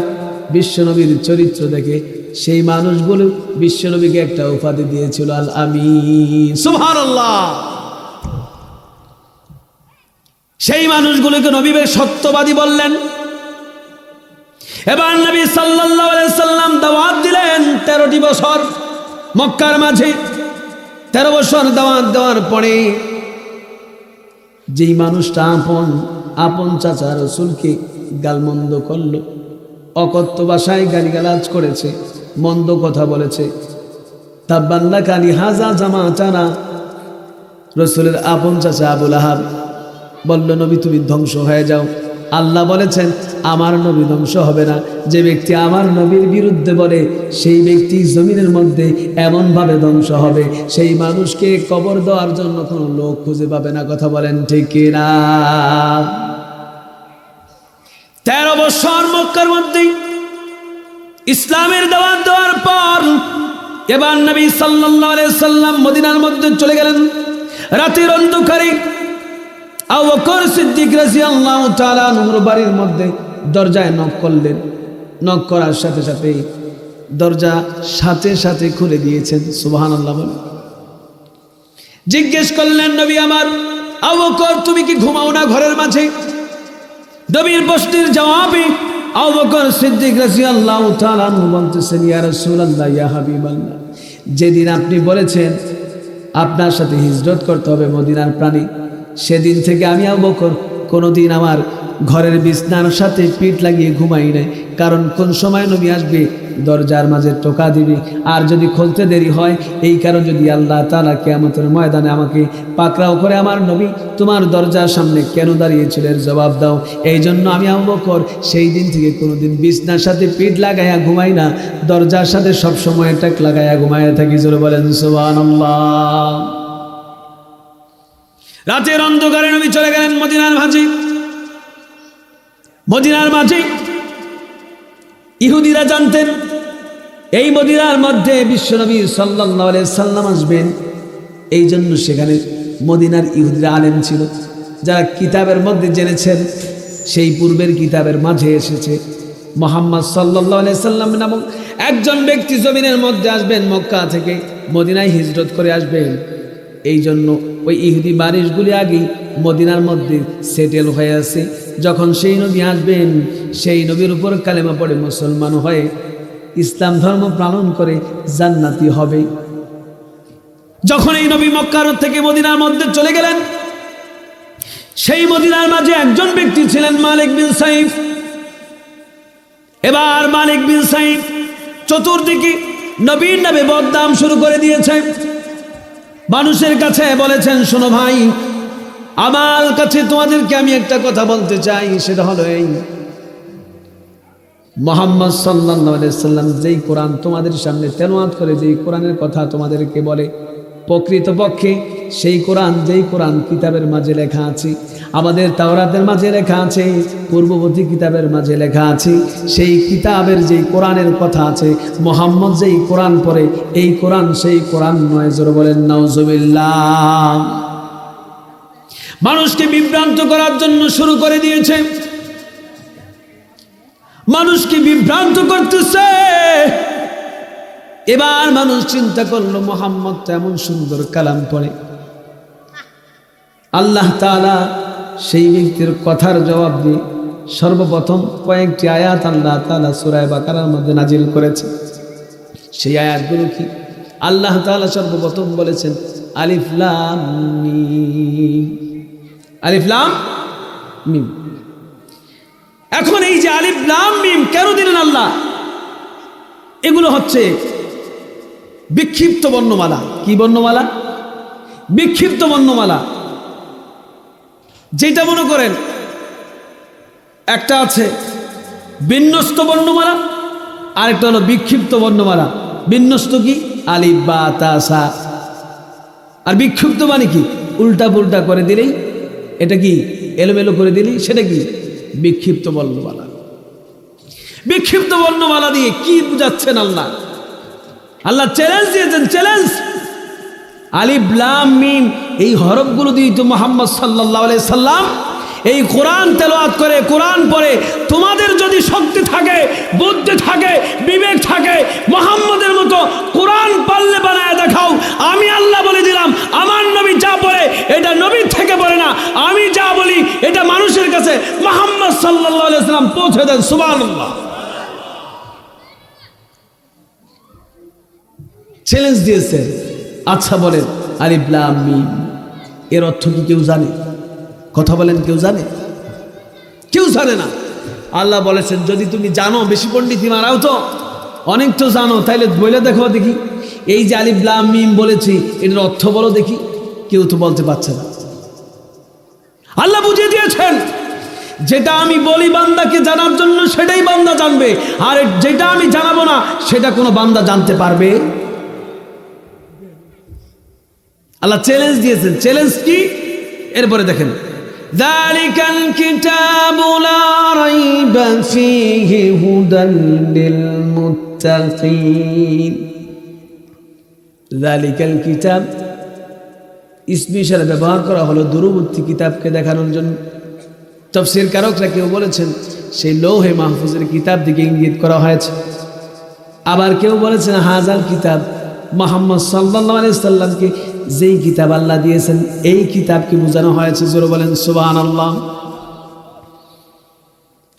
A: বিশ্বনবীর চরিত্র দেখে সেই মানুষগুলো বিশ্বনবীকে একটা উপাধি দিয়েছিল, আল আমিন। সুবহানাল্লাহ। সেই মানুষগুলোকে নবী সত্যবাদী বললেন। এবার নবী সাল্লাল্লাহু আলাইহি সাল্লাম দাওয়াত দিলেন 13টি বছর মক্কার মাঝে। 13 বছর দাওয়াত দেওয়ার পরে যেই মানুষটা আপন চাচা রাসূলকে গালমন্দ করলো, অকথ্য ভাষায় গালিগালাজ করেছে, মন্দ কথা বলেছে, তাব্বান্না কানি হাজা জামাতানা, রাসূলের আপন চাচা আবু লাহাব বলল, নবী তুমি ধ্বংস হয়ে যাও। আল্লাহ বলেছেন আমার নবী ধ্বংস হবে না। যে ব্যক্তি আমার নবীর বিরুদ্ধে বলে সেই ব্যক্তি জমিনের মধ্যে এমনভাবে ধ্বংস হবে, সেই মানুষকে কবর দেওয়ার জন্য কোনো লোক খুঁজে পাবে না। কথা বলেন ঠিক কিনা? 13 বছর মক্কার মধ্যে ইসলামের দাওয়াত দেওয়ার পর এবার নবী সাল্লাল্লাহু আলাইহি সাল্লাম মদিনার মধ্যে চলে গেলেন। রাতের অন্ধকারে আবু বকর সিদ্দিক রাদিয়াল্লাহু তাআলা আনহুর বাড়ির মধ্যে দরজায় নক করলেন। নক করার সাথে সাথে দরজা সাথে সাথে খুলে দিয়েছেন। সুবহানাল্লাহ বলে জিজ্ঞেস করলেন, নবী আমার, আবু বকর তুমি কি ঘুমাও না ঘরের মাঝে? নবীর প্রশ্নের জবাবে আবু বকর সিদ্দিক রাদিয়াল্লাহু তাআলা আনহু বলতেছেন, ইয়া রাসূলুল্লাহ, ইয়া হাবিবাল্লাহ, যেদিন আপনি বলেছেন আপনার সাথে হিজরত করতে হবে মদিনার প্রাণী, সেদিন থেকে আমি আবু বকর কোনোদিন আমার ঘরের বিছনার সাথে পিঠ লাগিয়ে ঘুমাই নাই। কারণ কোন সময় নবী আসবে দরজার মাঝে টোকা দিবে, আর যদি খুলতে দেরি হয়, এই কারণে যদি আল্লাহ তাআলা কিয়ামতের ময়দানে আমাকে পাকড়াও করে, আমার নবী তোমার দরজার সামনে কেন দাঁড়িয়েছিলেন জবাব দাও। এই জন্য আমি আবু বকর সেই দিন থেকে কোনোদিন বিছনার সাথে পিঠ লাগাইয়া ঘুমাই না, দরজার সাথে সবসময় টাক লাগাইয়া ঘুমাইয়া থাকি। জোরে বলেন সুবহানাল্লাহ। রাতের অন্ধকারে নবী চলে গেলেন মদিনার মাঝে। মদিনার মাঝে ইহুদিরা জানতেন এই মদিনার মধ্যে বিশ্বনবী সাল্লাল্লাহু আলাইহি সাল্লাম আসবেন। এই জন্য সেখানে মদিনার ইহুদিরা আলেম ছিল, যারা কিতাবের মধ্যে জেনেছেন। সেই পূর্বের কিতাবের মাঝে এসেছে মুহাম্মদ সাল্লাল্লাহু আলাইহি সাল্লাম নামক একজন ব্যক্তি জমিনের মধ্যে আসবেন, মক্কা থেকে মদিনায় হিজরত করে আসবেন। এই জন্য ওই ইহুদি বারিশগুলি আগেই মদিনার মধ্যে সেটেল হয়ে আছে। যখন সেই নবী আসবেন, সেই নবীর উপর কালেমা পড়ে মুসলমান হয়ে ইসলাম ধর্ম পালন করে জান্নাতি হবে। যখন এই নবী মক্কার থেকে মদিনার মধ্যে চলে গেলেন, সেই মদিনার মাঝে একজন ব্যক্তি ছিলেন মালিক বিন সাইফ। এবার মালিক বিন সাইফ চতুর্দিকে নবীর নামে বদনাম শুরু করে দিয়েছে। মানুষের কাছে বলেছেন, শোনো ভাই, আমার কাছে তোমাদেরকে আমি একটা কথা বলতে চাই, সেটা হলো এই, মুহাম্মদ সাল্লাল্লাহু আলাইহি সাল্লাম যেই কোরআন তোমাদের সামনে তেলাওয়াত করে, যেই কোরআনের কথা তোমাদেরকে বলে, প্রকৃতপক্ষে সেই কোরআন, যেই কোরআন কিতাবের মাঝে লেখা আছে, আমাদের তাওরাতের মাঝে লেখা আছে, পূর্ববর্তী কিতাবের মাঝে লেখা আছে, সেই কিতাবের যেই কোরআনের কথা আছে, মুহাম্মদ যেই কোরআন পড়ে, এই কোরআন সেই কোরআন নয়। জোরে বলেন নাউজুবিল্লাহ। মানুষকে বিভ্রান্ত করার জন্য শুরু করে দিয়েছে, মানুষকে বিভ্রান্ত করতেছে। এবার মানুষ চিন্তা করলো, মুহাম্মদ তো এমন সুন্দর কালাম পড়ে, আল্লাহ তাআলা সেই ব্যক্তির কথার জবাব দিয়ে সর্বপ্রথম কয়েকটি আয়াত আল্লাহ তাআলা সূরা বাকারার মধ্যে নাজিল করেছে। সেই আয়াতগুলো কি? আল্লাহ তাআলা সর্বপ্রথম বলেছেন আলিফ লাম মিম। আলিফ লাম মিম। এখন এই যে আলিফ লাম মিম কেন দিলেন আল্লাহ? এগুলো হচ্ছে বিক্ষিপ্ত বর্ণমালা। কি বর্ণমালা? বিক্ষিপ্ত বর্ণমালা। যেটা মনে করেন একটা আছে বিন্যস্ত বর্ণমালা, আরেকটা হলো বিক্ষিপ্ত বর্ণমালা। বিন্যস্ত কি? আলিফ বা তা সা। আর বিক্ষিপ্ত মানে কি? উল্টা পুল্টা করে দিলেই, এটা কি এলোমেলো করে দিলেই সেটা কি বিক্ষিপ্ত বর্ণমালা। বিক্ষিপ্ত বর্ণমালা দিয়ে কি বুঝাচ্ছেন আল্লাহ? আল্লাহ চ্যালেঞ্জ দিয়েছেন, চ্যালেঞ্জ। আলিফ লাম মিম এই হরফগুলো দিয়ে তো মুহাম্মদ সাল্লাল্লাহু আলাইহি সাল্লাম এই কোরআন তেলাওয়াত করে, কোরআন পড়ে, তোমাদের যদি শক্তি থাকে, বুদ্ধি থাকে, বিবেক থাকে, মুহাম্মদের মতো কোরআন পারলে বানায় দেখাও। আমি আল্লাহ বলে দিলাম, আমার নবী যা বলে এটা নবীর থেকে বলে না, আমি যা বলি এটা মানুষের কাছে মুহাম্মদ সাল্লাল্লাহু আলাইহি সাল্লাম পৌঁছে দেন। সুবহানাল্লাহ। চ্যালেঞ্জ দিয়েছে। আচ্ছা বলেন, আলিফ লাম মিম এর অর্থ কি কেউ জানে? কথা বলেন, কেউ জানে? কেউ জানে না। আল্লাহ বলেছেন যদি তুমি জানো, বেশি পণ্ডিতি মারাও তো, অনেক তো জানো, তাইলে বলে দেখো দেখি, এই যে আলিফ লাম মিম বলেছি এটার অর্থ বলো দেখি। কেউ তো বলতে পারছে না। আল্লাহ বুঝিয়ে দিয়েছেন, যেটা আমি বলি বান্দাকে জানার জন্য সেটাই বান্দা জানবে, আর যেটা আমি জানাবো না সেটা কোনো বান্দা জানতে পারবে? আল্লাহ চ্যালেঞ্জ দিয়েছেন। চ্যালেঞ্জ কি? এরপরে দেখেন, যালিকাল কিতাবু লা রাইবা ফীহি হুদাল লিল মুত্তাকিন। যালিকাল কিতাব ইসমি ইশারা ব্যবহার করা হলো দূরবর্তী কিতাবকে দেখানোর জন্য। তাফসীর কারকরা কেউ বলেছেন সেই লৌহে মাহফুজের কিতাব দিকে ইঙ্গিত করা হয়েছে। আবার কেউ বলেছেন হাজাল কিতাব মুহাম্মদ সাল্লাল্লাহু আলাইহি সাল্লামকে যেই কিতাব আল্লাহ দিয়েছেন এই কিতাবকে বোঝানো হয়েছে। জোরে বলেন সুবহানাল্লাহ।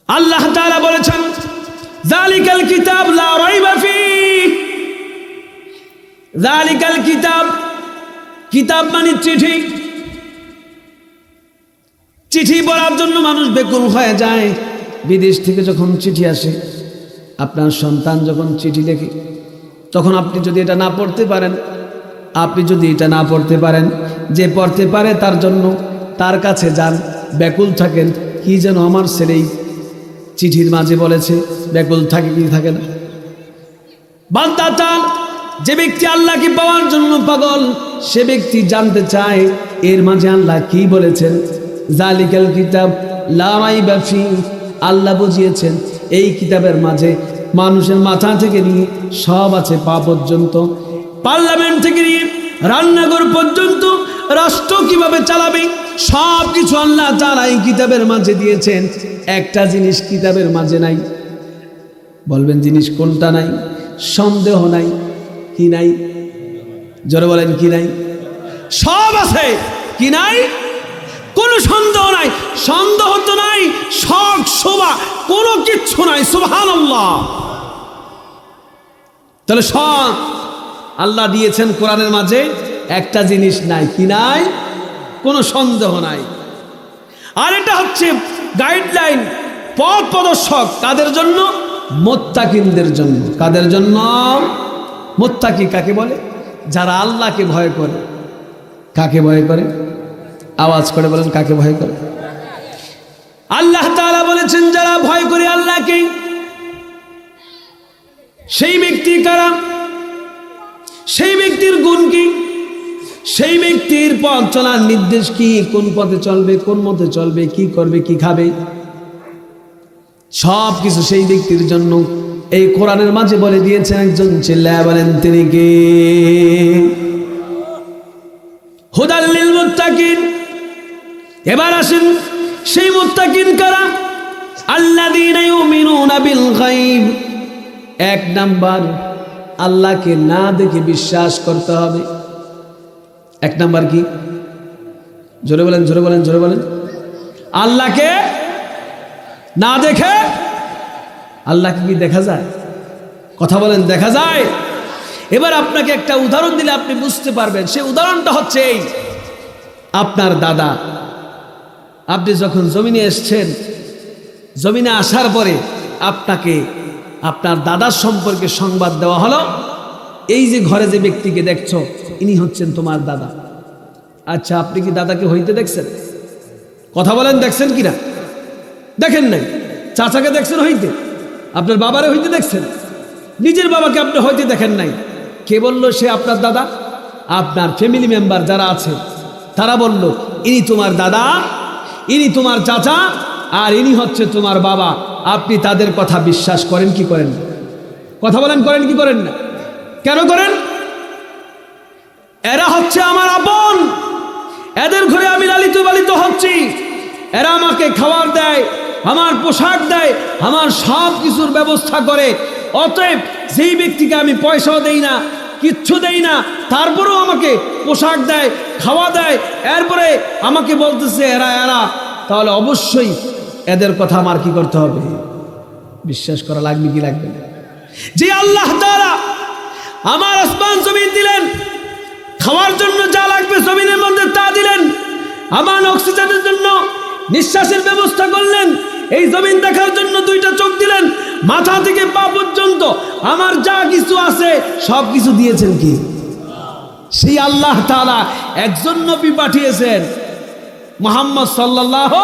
A: আল্লাহ তাআলা বলেছেন যালিকাল কিতাব লা রাইবা ফীহি। যালিকাল কিতাব, কিতাব মানে চিঠি। চিঠি পড়ার জন্য মানুষ বেকুল হয়ে যায়। বিদেশ থেকে যখন চিঠি আসে, আপনার সন্তান যখন চিঠি লেখে, তখন আপনি যদি এটা না পড়তে পারেন, যে পড়তে পারে তার জন্য তার কাছে যান, ব্যাকুল থাকেন, কি যেন আমার ছেলেই চিঠির মাঝে বলেছে, ব্যাকুল থাকে কি থাকে না? বান্দা চান, যে ব্যক্তি আল্লাহকে পাওয়ার জন্য পাগল, সে ব্যক্তি জানতে চায় এর মাঝে আল্লাহ কি বলেছেন। যালিকাল কিতাব লা রাইবা ফীহি। আল্লাহ বুঝিয়েছেন এই কিতাবের মাঝে মানুষের মাথা থেকে নিয়ে সব আছে, পা পর্যন্ত, পার্লামেন্ট থেকে নিয়ে রান্নাঘর পর্যন্ত, রাষ্ট্র কিভাবে চালাবে সব কিছু আল্লাহ তাআলা এই কিতাবের মাঝে দিয়েছেন। একটা জিনিস কিতাবের মাঝে নাই। বলবেন জিনিস কোনটা নাই? সন্দেহ নাই। কি নাই? জোরে বলেন কি নাই? সব আছে। কি নাই? কোনো সন্দেহ নাই। সন্দেহ তো নাই, শক শোভা কোনো কিচ্ছু নাই। সুবহানাল্লাহ। তাহলে সব আল্লাহ দিয়েছেন কোরআনের মাঝে, একটা জিনিস নাই। কি নাই? কোনো সন্দেহ নাই। আর এটা হচ্ছে গাইডলাইন, পথ প্রদর্শক কাদের জন্য? মুত্তাকিনদের জন্য। কাদের জন্য? মুত্তাকি কাকে বলে? যারা আল্লাহকে ভয় করে। কাকে ভয় করে? আওয়াজ করে বলেন, কাকে ভয় করে? আল্লাহ তাআলা বলেছেন যারা ভয় করে আল্লাহকে, সেই ব্যক্তি কারা? সেই ব্যক্তির গুণ কি? সেই ব্যক্তির পথ চলার নির্দেশ কি? কোন পথে চলবে, কোন মতে চলবে, কি করবে, কি খাবে, সব কিছু সেই ব্যক্তির জন্য এই কোরআনের মাঝে বলে দিয়েছেন। একজন চিল্লায়া বলেন তিনি কে? হুদাল লিল মুত্তাকিন। এবার আসেন, সেই মুত্তাকিন কারা? আল্লাযীনা ইউমিনুনা বিল গায়ব। এক নাম্বার, আল্লাহকে না দেখে বিশ্বাস করতে হবে। এক নাম্বার কি? জোরে বলেন, জোরে বলেন, জোরে বলেন। আল্লাহকে না দেখে, আল্লাহকে কি দেখা যায়? কথা বলেন, দেখা যায়? এবার আপনাকে একটা উদাহরণ দিলে আপনি বুঝতে পারবেন। সেই উদাহরণটা হচ্ছে এই, আপনার দাদা, আপনি যখন জমিনে এসছেন, জমিনে আসার পরে আপনাকে আপনার দাদার সম্পর্কে সংবাদ দেওয়া হলো, এই যে ঘরে যে ব্যক্তিকে দেখছো ইনি হচ্ছেন তোমার দাদা। আচ্ছা, আপনি কি দাদাকে হইতে দেখছেন? কথা বলেন, দেখছেন কিনা? দেখেন নাই। চাচাকে দেখছেন হইতে? আপনার বাবারে হইতে দেখছেন? নিজের বাবাকে আপনি হইতে দেখেন নাই। কে বলল সে আপনার দাদা? আপনার ফ্যামিলি মেম্বার যারা আছে তারা বলল ইনি তোমার দাদা, ইনি তোমার চাচা, আর ইনি হচ্ছে তোমার বাবা। আপনি তাদের কথা বিশ্বাস করেন কি করেন না? কথা বলেন, করেন কি করেন না? কেন করেন? এরা হচ্ছে আমার আপন, এদের ঘরে আমি লালিত পালিত হচ্ছি, এরা আমাকে খাবার দেয়, আমার পোশাক দেয়, আমার সব কিছুর ব্যবস্থা করে। অতএব যেই ব্যক্তিকে আমি পয়সাও দেই না, কিচ্ছু দেই না, তারপরেও আমাকে পোশাক দেয়, খাওয়া দেয়, এরপরে আমাকে বলতেছে এরা এরা, তাহলে অবশ্যই এদের কথা আমার কি করতে হবে? বিশ্বাস করা লাগবে কি লাগবে না? যে আল্লাহ তাআলা আমার আসমান জমিন দিলেন, খাওয়ার জন্য যা লাগবে জমিনের মধ্যে তা দিলেন, আমার অক্সিজেনের জন্য নিঃশ্বাসের ব্যবস্থা করলেন, এই জমিন দেখার জন্য দুইটা চোখ দিলেন, মাথা থেকে পা পর্যন্ত আমার যা কিছু আছে সব কিছু দিয়েছেন কি? সেই আল্লাহ তাআলা একজন নবী পাঠিয়েছেন, মুহাম্মদ সাল্লাল্লাহু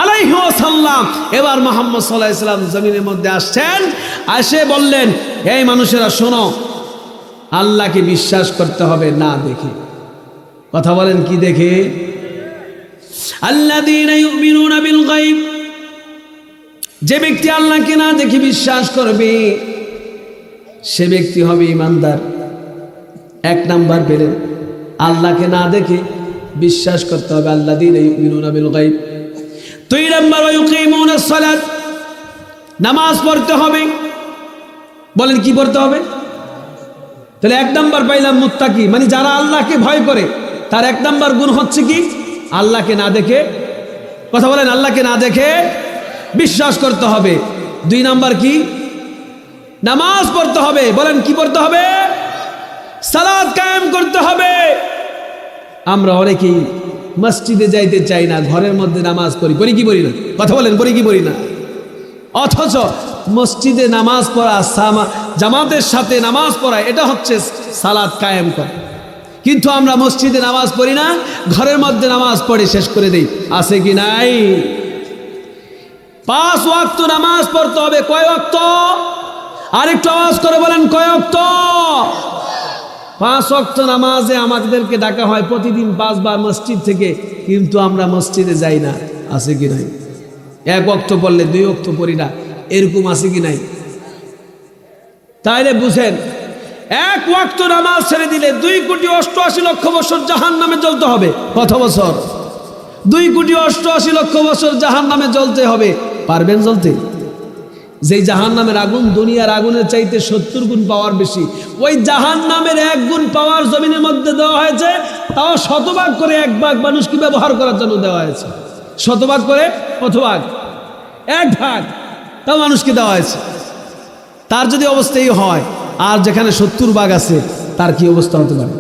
A: আলাইহি ওয়াসাল্লাম। এবার মুহাম্মদ সাল্লাল্লাহু আলাইহি ওয়াসাল্লাম জমিনের মধ্যে আসছেন, এসে বললেন, এই মানুষেরা শোনো, আল্লাহকে বিশ্বাস করতে হবে না দেখে। কথা বলেন, কি দেখে? আল্লাযীনা ইউমিনুনা বিল গায়ব। যে ব্যক্তি আল্লাহকে না দেখে বিশ্বাস করবে সে ব্যক্তি হবে ঈমানদার। এক নাম্বার পেলেন, আল্লাহকে না দেখে বিশ্বাস করতে হবে, আল্লাযীনা ইউমিনুনা বিল গায়ব। দুই নাম্বার, ওয়া ইউকিমুনাস সালাত, নামাজ পড়তে হবে। বলেন, কি পড়তে হবে? তাহলে এক নাম্বার পাইলাম মুত্তাকি, মানে যারা আল্লাহকে ভয় করে তার এক নাম্বার গুণ হচ্ছে কি? আল্লাহকে না দেখে, কথা বলেন, আল্লাহকে না দেখে বিশ্বাস করতে হবে। দুই নাম্বার কি? নামাজ পড়তে হবে। বলেন, কি পড়তে হবে? সালাত কায়েম করতে হবে। আমরা অনেকেই মসজিদে যাইতে চাই না, ঘরের মধ্যে নামাজ পড়ি, পড়ি কি পড়ি না? কথা বলেন, পড়ি কি পড়ি না? অথচ মসজিদে নামাজ পড়া, জামাতের সাথে নামাজ পড়া, এটা হচ্ছে সালাত কায়েম করা। কিন্তু আমরা মসজিদে নামাজ পড়ি না, ঘরের মধ্যে নামাজ পড়ে শেষ করে দেই। আছে কি নাই? 5 ওয়াক্ত নামাজ পড়তে হবে। কয় ওয়াক্ত? আরেকটু আওয়াজ করে বলেন, কয় ওয়াক্ত? 5 ওয়াক্ত নামাজে আমাদেরকে ডাকা হয় প্রতিদিন 5 বার মসজিদ থেকে, কিন্তু আমরা মসজিদে যাই না। আছে কি নাই? 1 ওয়াক্ত পড়লে 2 ওয়াক্ত পড়ি না, এরকম আছে কি নাই? তাইলে বুঝেন, 1 ওয়াক্ত নামাজ ছেড়ে দিলে 2,88,00,000 বছর জাহান্নামে জ্বলতে হবে। কত বছর? 2,88,00,000 বছর জাহান্নামে জ্বলতে হবে। পারবেন জ্বলতে? যেই জাহান্নামের আগুন দুনিয়ার আগুনের চাইতে 70 গুণ পাওয়ার বেশি, ওই জাহান্নামের 1 গুণ পাওয়ার জমিনের মধ্যে দেওয়া হয়েছে, তাও 100 ভাগ করে 1 ভাগ মানুষকে ব্যবহার করার জন্য দেওয়া হয়েছে। 100 ভাগ করে কত ভাগ? 1 ভাগ, তাও মানুষকে দেওয়া হয়েছে। তার যদি অবস্থা এই হয়, আর যেখানে 70 ভাগ আছে তার কি অবস্থা হতে পারে?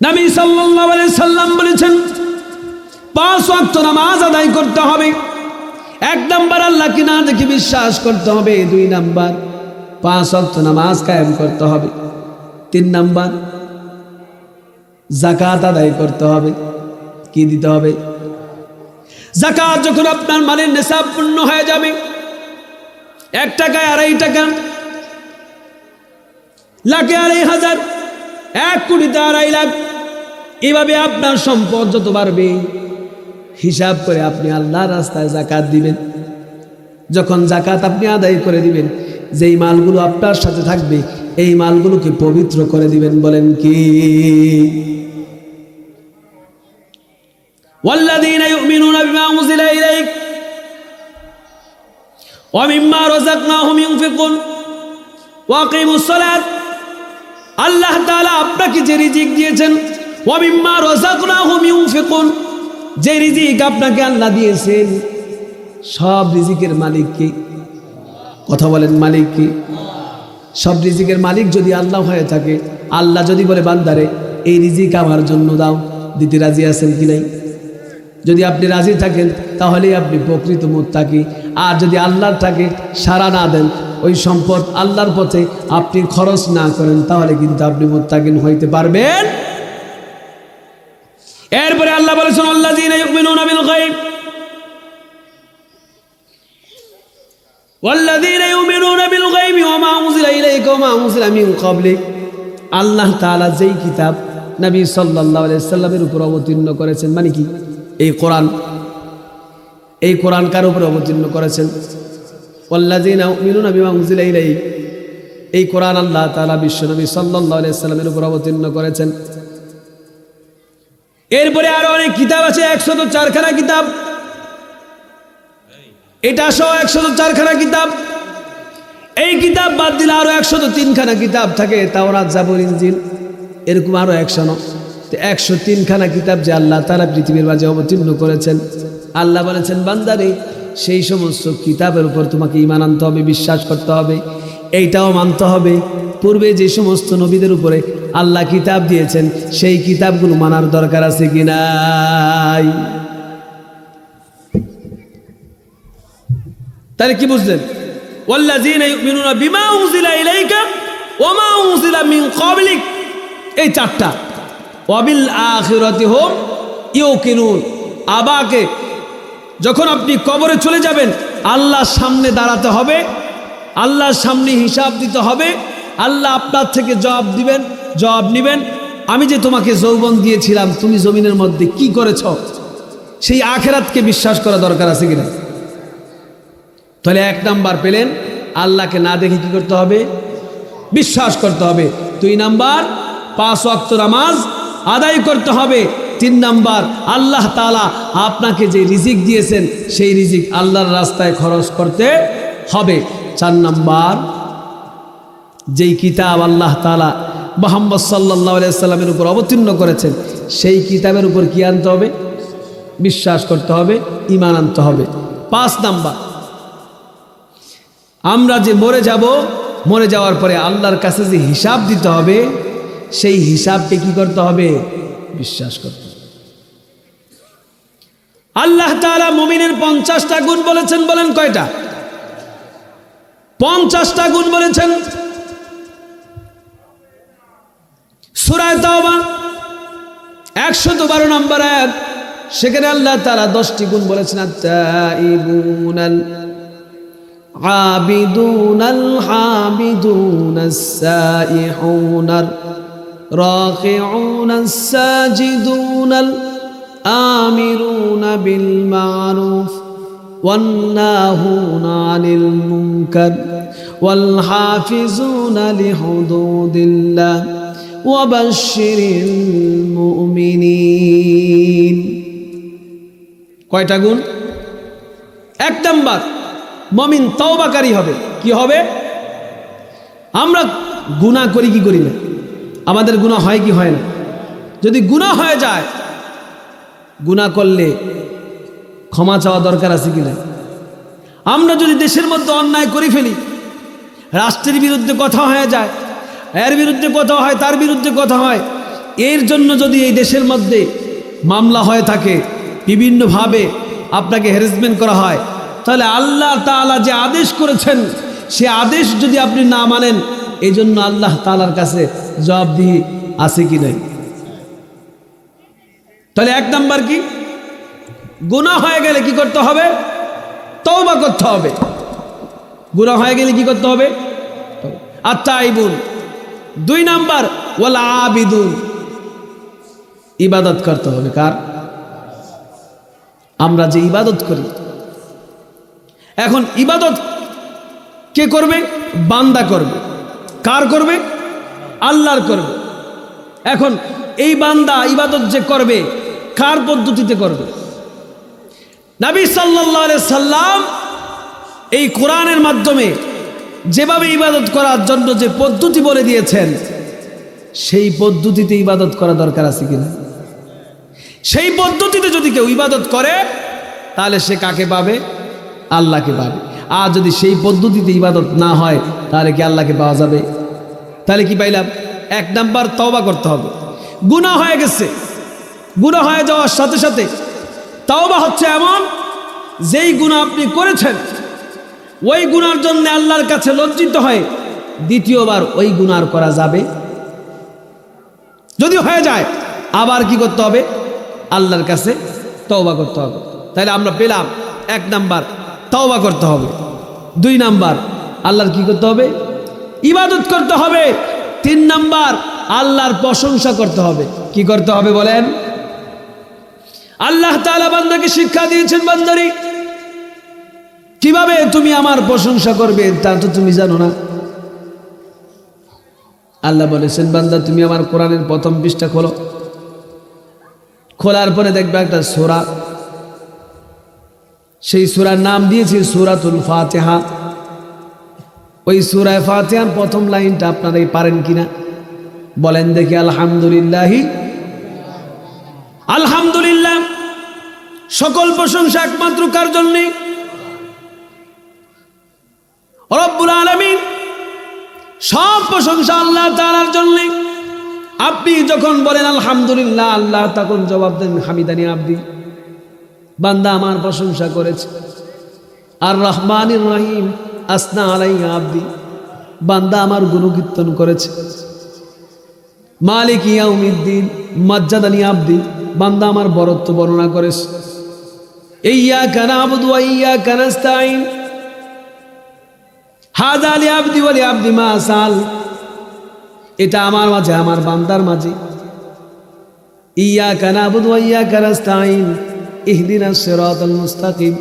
A: নবী সাল্লাল্লাহু আলাইহি সাল্লাম বলেছেন 5 ওয়াক্ত নামাজ আদায় করতে হবে। 1 নাম্বার, আল্লাহকে না দেখে বিশ্বাস করতে হবে। 2 নাম্বার, 5 ওয়াক্ত নামাজ কায়েম করতে হবে। 3 নাম্বার, যাকাত আদায় করতে হবে। কি দিতে হবে? যাকাত। যখন আপনার মালের নিসাব পূর্ণ হয়ে যাবে, 1 টাকায় 2.5 টাকা, লাখে 2.5,000, 1 কোটিতে 2.5 লাখ। এভাবে আপনার সম্পদ যত বাড়বে হিসাব করে আপনি আল্লাহর রাস্তায় যাকাত দিবেন। যখন যাকাত আপনি আদায় করে দিবেন, যেই মালগুলো আপনার সাথে থাকবে এই মালগুলোকে পবিত্র করে দিবেন। বলেন কি? ওয়াল্লাযীনা ইউমিনুনা বিমা উনজিলা ইলাইক ওয়া মিম্মা রাযাকনাহুম ইউনফিকুন ওয়া আকিমুস সালাত। আল্লাহ তাআলা আপনাকে যে রিজিক দিয়েছেন, ওয়া মিম্মা রাযাকনাহুম ইউনফিকুন, যে রিজিক আপনাকে আল্লাহ দিয়েছেন সব রিজিকের মালিক কে? কথা বলেন, মালিক কি? সব রিজিকের মালিক যদি আল্লাহ হয়ে থাকে, আল্লাহ যদি বলে বান্দারে এই রিজিক আমার জন্য দাও, দিতে রাজি আছেন কি নাই? যদি আপনি রাজি থাকেন তাহলেই আপনি প্রকৃত মুত্তাকি। আর যদি আল্লাহর থাকে সাড়া না দেন, ওই সম্পদ আল্লাহর পথে আপনি খরচ না করেন, তাহলে কিন্তু আপনি মুত্তাকিন হইতে পারবেন। এরপরে আল্লাহ বলেছেন আল্লাযীনা ইউমিনুনা বিল গায়ব ওয়াল্লাযীনা ইউমিনুনা বিল গায়বি ওয়া মা উনজিলা ইলাইকা ওয়া মা উনজিলা মিন ক্বাবলিক। আল্লাহ তাআলা যেই কিতাব নবী সাল্লাল্লাহু আলাইহি সাল্লামের উপর অবতীর্ণ করেছেন, মানে কি? এই কোরআন। এই কোরআন কার উপর অবতীর্ণ করেছেন? ওয়াল্লাযীনা ইউমিনুনা বিমা উনজিলা ইলাইক। এই কোরআন আল্লাহ তাআলা বিশ্বনবী সাল্লাল্লাহু আলাইহি সাল্লামের উপর অবতীর্ণ করেছেন। এরপরে আরো অনেক কিতাব আছে, 104 খানা কিতাব। এটা সহ 104 খানা কিতাব। এই কিতাব বাদ দিলে আরো 103 খানা কিতাব থাকে, তাওরাত, জাবুর, ইনজিল, এরকম আরো 103 খানা কিতাব যে আল্লাহ তাআলা পৃথিবীর মাঝে অবতীর্ণ করেছেন। আল্লাহ বলেছেন বান্দারে সেই সমস্ত কিতাবের উপর তোমাকে ঈমান আনতে হবে, বিশ্বাস করতে হবে। এইটাও মানতে হবে পূর্বে যে সমস্ত নবীদের উপরে আল্লাহ কিতাব দিয়েছেন সেই কিতাবগুলো মানার দরকার আছে কি নাই? তাহলে কি বুঝলেন? ওয়াল্লাযীনা ইউমিনুনা বিমা উনজিলা ইলাইকা ওয়া মা উনজিলা মিন ক্বাবলিক, এই 4টা। ওয়া বিল আখিরাতি হুম ইউকিনুন। আবাকে যখন আপনি কবরে চলে যাবেন, আল্লাহর সামনে দাঁড়াতে হবে, আল্লাহর সামনে হিসাব দিতে হবে, আল্লাহ আপনার থেকে জবাব নেবেন। আমি যে তোমাকে যৌবন দিয়েছিলাম, তুমি জমিনের মধ্যে কি করেছ? সেই আখিরাতকে বিশ্বাস করা দরকার আছে কিনা? তাহলে 1 নাম্বার পেলেন, আল্লাহকে না দেখে কি করতে হবে? বিশ্বাস করতে হবে। 2 নাম্বার 5 ওয়াক্ত নামাজ আদায় করতে হবে। 3 নাম্বার আল্লাহ তাআলা আপনাকে যে রিজিক দিয়েছেন সেই রিজিক আল্লাহর রাস্তায় খরচ করতে হবে। 4 নাম্বার যেই কিতাব আল্লাহ তাআলা মুহাম্মদ সাল্লাল্লাহু আলাইহি সাল্লামের উপর অবতীর্ণ করেছেন সেই কিতাবের উপর কি আনতে হবে? বিশ্বাস করতে হবে, ঈমান আনতে হবে। 5 নাম্বার আমরা যে মরে যাব, মরে যাওয়ার পরে আল্লাহর কাছে যে হিসাব দিতে হবে সেই হিসাবকে কি করতে হবে? বিশ্বাস করতে হবে। আল্লাহ তাআলা মুমিনের 50টা গুণ বলেছেন। বলেন কয়টা? 50টা গুণ বলেছেন। সূরা তাওবা 112 নম্বর আয়াত, সেখানে আল্লাহ তাআলা 10টি গুণ বলেছেন। আত-তাইবুনাল আবিদুনাল হামিদুনাস সাইহুনার রাকিউনাস সাজিদুনাল আমিরুনা বিল মারুফ ওয়ান নাহুনা আনিল মুনকার ওয়াল হাফিজুনা লিহুদুদিল্লাহ ওয়া বাশশিরিল মুমিনিন। কয়টা গুণ? 1 নাম্বার মুমিন তওবাকারী হবে। কি হবে? আমরা গুনাহ করি কি করি না? আমাদের গুনাহ হয় কি হয় না? যদি গুনাহ হয়ে যায়, গুনাহ করলে ক্ষমা চাওয়া দরকার আছে কিনা? আমরা যদি দেশের মধ্যে অন্যায় করে ফেলি, রাষ্ট্রের বিরুদ্ধে কথা হয়ে যায়, এর বিরুদ্ধে কথা হয়, তার বিরুদ্ধে কথা হয়, এর জন্য যদি এই দেশের মধ্যে মামলা হয়ে থাকে, বিভিন্নভাবে আপনাকে হ্যারাসমেন্ট করা হয়, তাহলে আল্লাহ তাআলা যে আদেশ করেছেন সে আদেশ যদি আপনি না মানেন, এই জন্য আল্লাহ তাআলার কাছে জবাবদিহি আছে কি নাই? তাহলে 1 নাম্বার কি? গুনাহ হয়ে গেলে কি করতে হবে? তওবা করতে হবে। গুনাহ হয়ে গেলে কি করতে হবে? আত-তাইবুন। 2 নাম্বার ওয়াল আবিদুন, ইবাদত করতে হবে। কার? আমরা যে ইবাদত করি, এখন ইবাদত কে করবে? বান্দা করবে। কার করবে? আল্লাহর করবে। এখন এই বান্দা ইবাদত যে করবে, কার পদ্ধতিতে করবে? নবী সাল্লাল্লাহু আলাইহি সাল্লাম এই কোরআনের মাধ্যমে যেভাবে ইবাদত করার জন্য যে পদ্ধতি বলে দিয়েছেন, সেই পদ্ধতিতে ইবাদত করা দরকার আছে কিনা? সেই পদ্ধতিতে যদি কেউ ইবাদত করে তাহলে সে কাকে পাবে? আল্লাহকে পাবে। আর যদি সেই পদ্ধতিতে ইবাদত না হয় তাহলে কি আল্লাহকে পাওয়া যাবে? তাহলে কি পাইলাম? 1 নাম্বার তওবা করতে হবে। গুনাহ হয়ে গেছে, গুনাহ হয়ে যাওয়ার সাথে সাথে তওবা হচ্ছে এমন যেই গুনাহ আপনি করেছেন ওই গুনার জন্য আল্লাহর কাছে লজ্জিত হয় দ্বিতীয়বার ওই গুনাহ করা যাবে? যদি হয়ে যায় আবার কি করতে হবে? আল্লাহর কাছে তওবা করতে হবে। তাহলে আমরা পেলাম 1 নাম্বার তওবা করতে হবে, 2 নাম্বার আল্লাহর কি করতে হবে? ইবাদত করতে হবে, 3 নাম্বার আল্লাহর প্রশংসা করতে হবে। কি করতে হবে বলেন? আল্লাহ তাআলা বান্দাকে শিক্ষা দিয়েছেন, বান্দারি কিভাবে তুমি আমার প্রশংসা করবে তা তো তুমি জানো না। আল্লাহ বলেছেন, বান্দা তুমি আমার কোরআনের প্রথম পৃষ্ঠা খোলো, খোলার পরে দেখবে একটা সূরা, সেই সূরার নাম দিয়েছি সূরাতুল ফাতিহা। ওই সূরা ফাতিহার প্রথম লাইনটা আপনারাই পারেন কিনা বলেন দেখি? আলহামদুলিল্লাহি, আলহামদুলিল্লাহ সকল প্রশংসা একমাত্র কার জন্য? রব্বুল আলামিন। সব প্রশংসা আল্লাহ তাআলার জন্য। আপনি যখন বলেন আলহামদুলিল্লাহ, আল্লাহ তখন জবাব দেন হামিদানি আব্দি, বান্দা আমার প্রশংসা করেছে। আর রহমানির রহিম আসনা আলাইহি আব্দি, বান্দা আমার গুণকীর্তন করেছে। মালিক ইয়াউমিদ্দিন মাজ্জাদানি আব্দি, বান্দা আমার বরত্ব বর্ণনা করেছে। ইয়্যাকা না'বুদু ওয়া ইয়্যাকা নাস্তাঈন, হাযা লিআবদি ওয়া লিআবদি মা সাল, এটা আমার মাঝে আমার বান্দার মাঝে। ইয়্যাকা না'বুদু ওয়া ইয়্যাকা নাস্তাঈন ইহদিনাস সিরাতাল মুস্তাকিম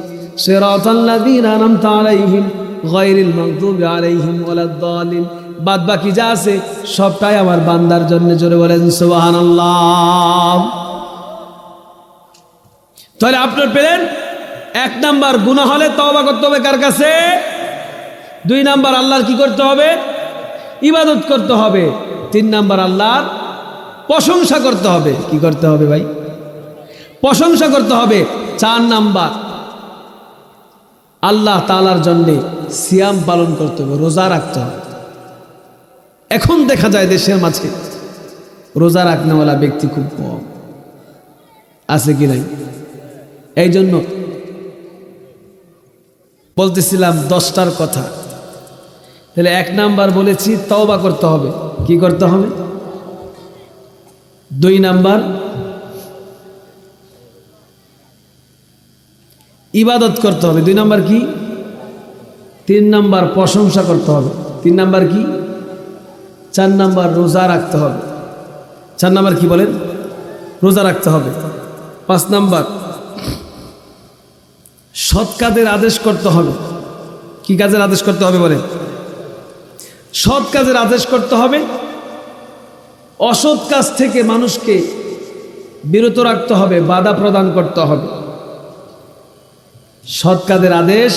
A: সিরাতাল লাযীনা আন'আমতা আলাইহিম গায়রিল মাগদুবি আলাইহিম ওয়ালাদ-দাল্লিন। বাদ বাকি যা আছে সবটাই আমার বান্দার জন্য। জোরে বলেন সুবহানাল্লাহ। তাহলে আপনার পেলেন 1 নাম্বার গুনাহ হলে তওবা করতে হবে কার কাছে? 2 নাম্বার আল্লাহর কি করতে হবে? ইবাদত করতে হবে। 3 নাম্বার আল্লাহর প্রশংসা করতে হবে। কি করতে হবে ভাই? প্রশংসা করতে হবে। 4 নাম্বার আল্লাহ তাআলার জন্য সিয়াম পালন করতে হবে, রোজা রাখতে হবে। এখন দেখা যায় দেশের মাঝে রোজা রাখনেওয়ালা ব্যক্তি খুব কম, আছে কি নাই? এই জন্য বলতেছিলাম 10টার কথা। তাহলে 1 নাম্বার বলেছি তওবা করতে হবে। কি করতে হবে? 2 নাম্বার ইবাদত করতে হবে। 2 নাম্বার কি? 3 নাম্বার প্রশংসা করতে হবে। 3 নাম্বার কি? 4 নাম্বার রোজা রাখতে হবে। 4 নাম্বার কি বলেন? রোজা রাখতে হবে। 5 নাম্বার সৎ কাজের আদেশ করতে হবে। কি কাজের আদেশ করতে হবে বলেন? সৎ কাজের আদেশ করতে হবে। অসৎ কাজ থেকে মানুষকে বিরত রাখতে হবে, বাধা প্রদান করতে হবে। সৎ কাজের আদেশ,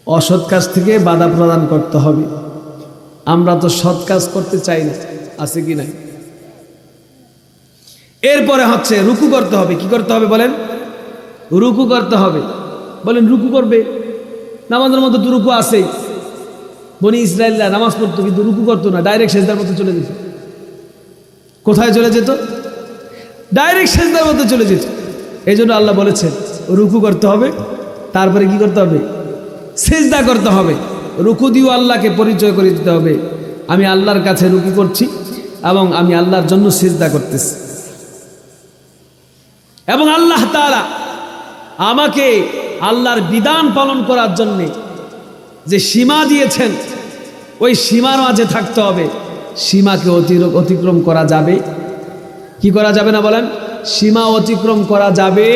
A: অসৎ কাজ থেকে বাধা প্রদান করতে হবে। আমরা তো সৎ কাজ করতে চাই না, আছে কি নাই? এরপরে হচ্ছে রুকু করতে হবে। কি করতে হবে বলেন? রুকু করতে হবে। বলেন রুকু করবে? নামাজের মধ্যে তো রুকু আছেই। বনি ইসরায়েলরা নামাজ পড়তো কিন্তু রুকু করতো না, ডাইরেক্ট সেজদার মধ্যে চলে যেত। কোথায় চলে যেত? ডাইরেক্ট সেজদার মধ্যে চলে যেত। এই জন্য আল্লাহ বলেছেন রুকু করতে হবে, তারপরে কি করতে হবে? সেজদা করতে হবে। রুকু দিয়েও আল্লাহকে পরিচয় করে দিতে হবে, আমি আল্লাহর কাছে রুকু করছি এবং আমি আল্লাহর জন্য সেজদা করতেছি। এবং আল্লাহ তাআলা আমাকে আল্লাহর বিধান পালন করার জন্যে যে সীমা দিয়েছেন ওই সীমার মাঝে থাকতে হবে। সীমাকে অতিক্রম করা যাবে কি করা যাবে না বলেন? সীমা অতিক্রম করা যাবে।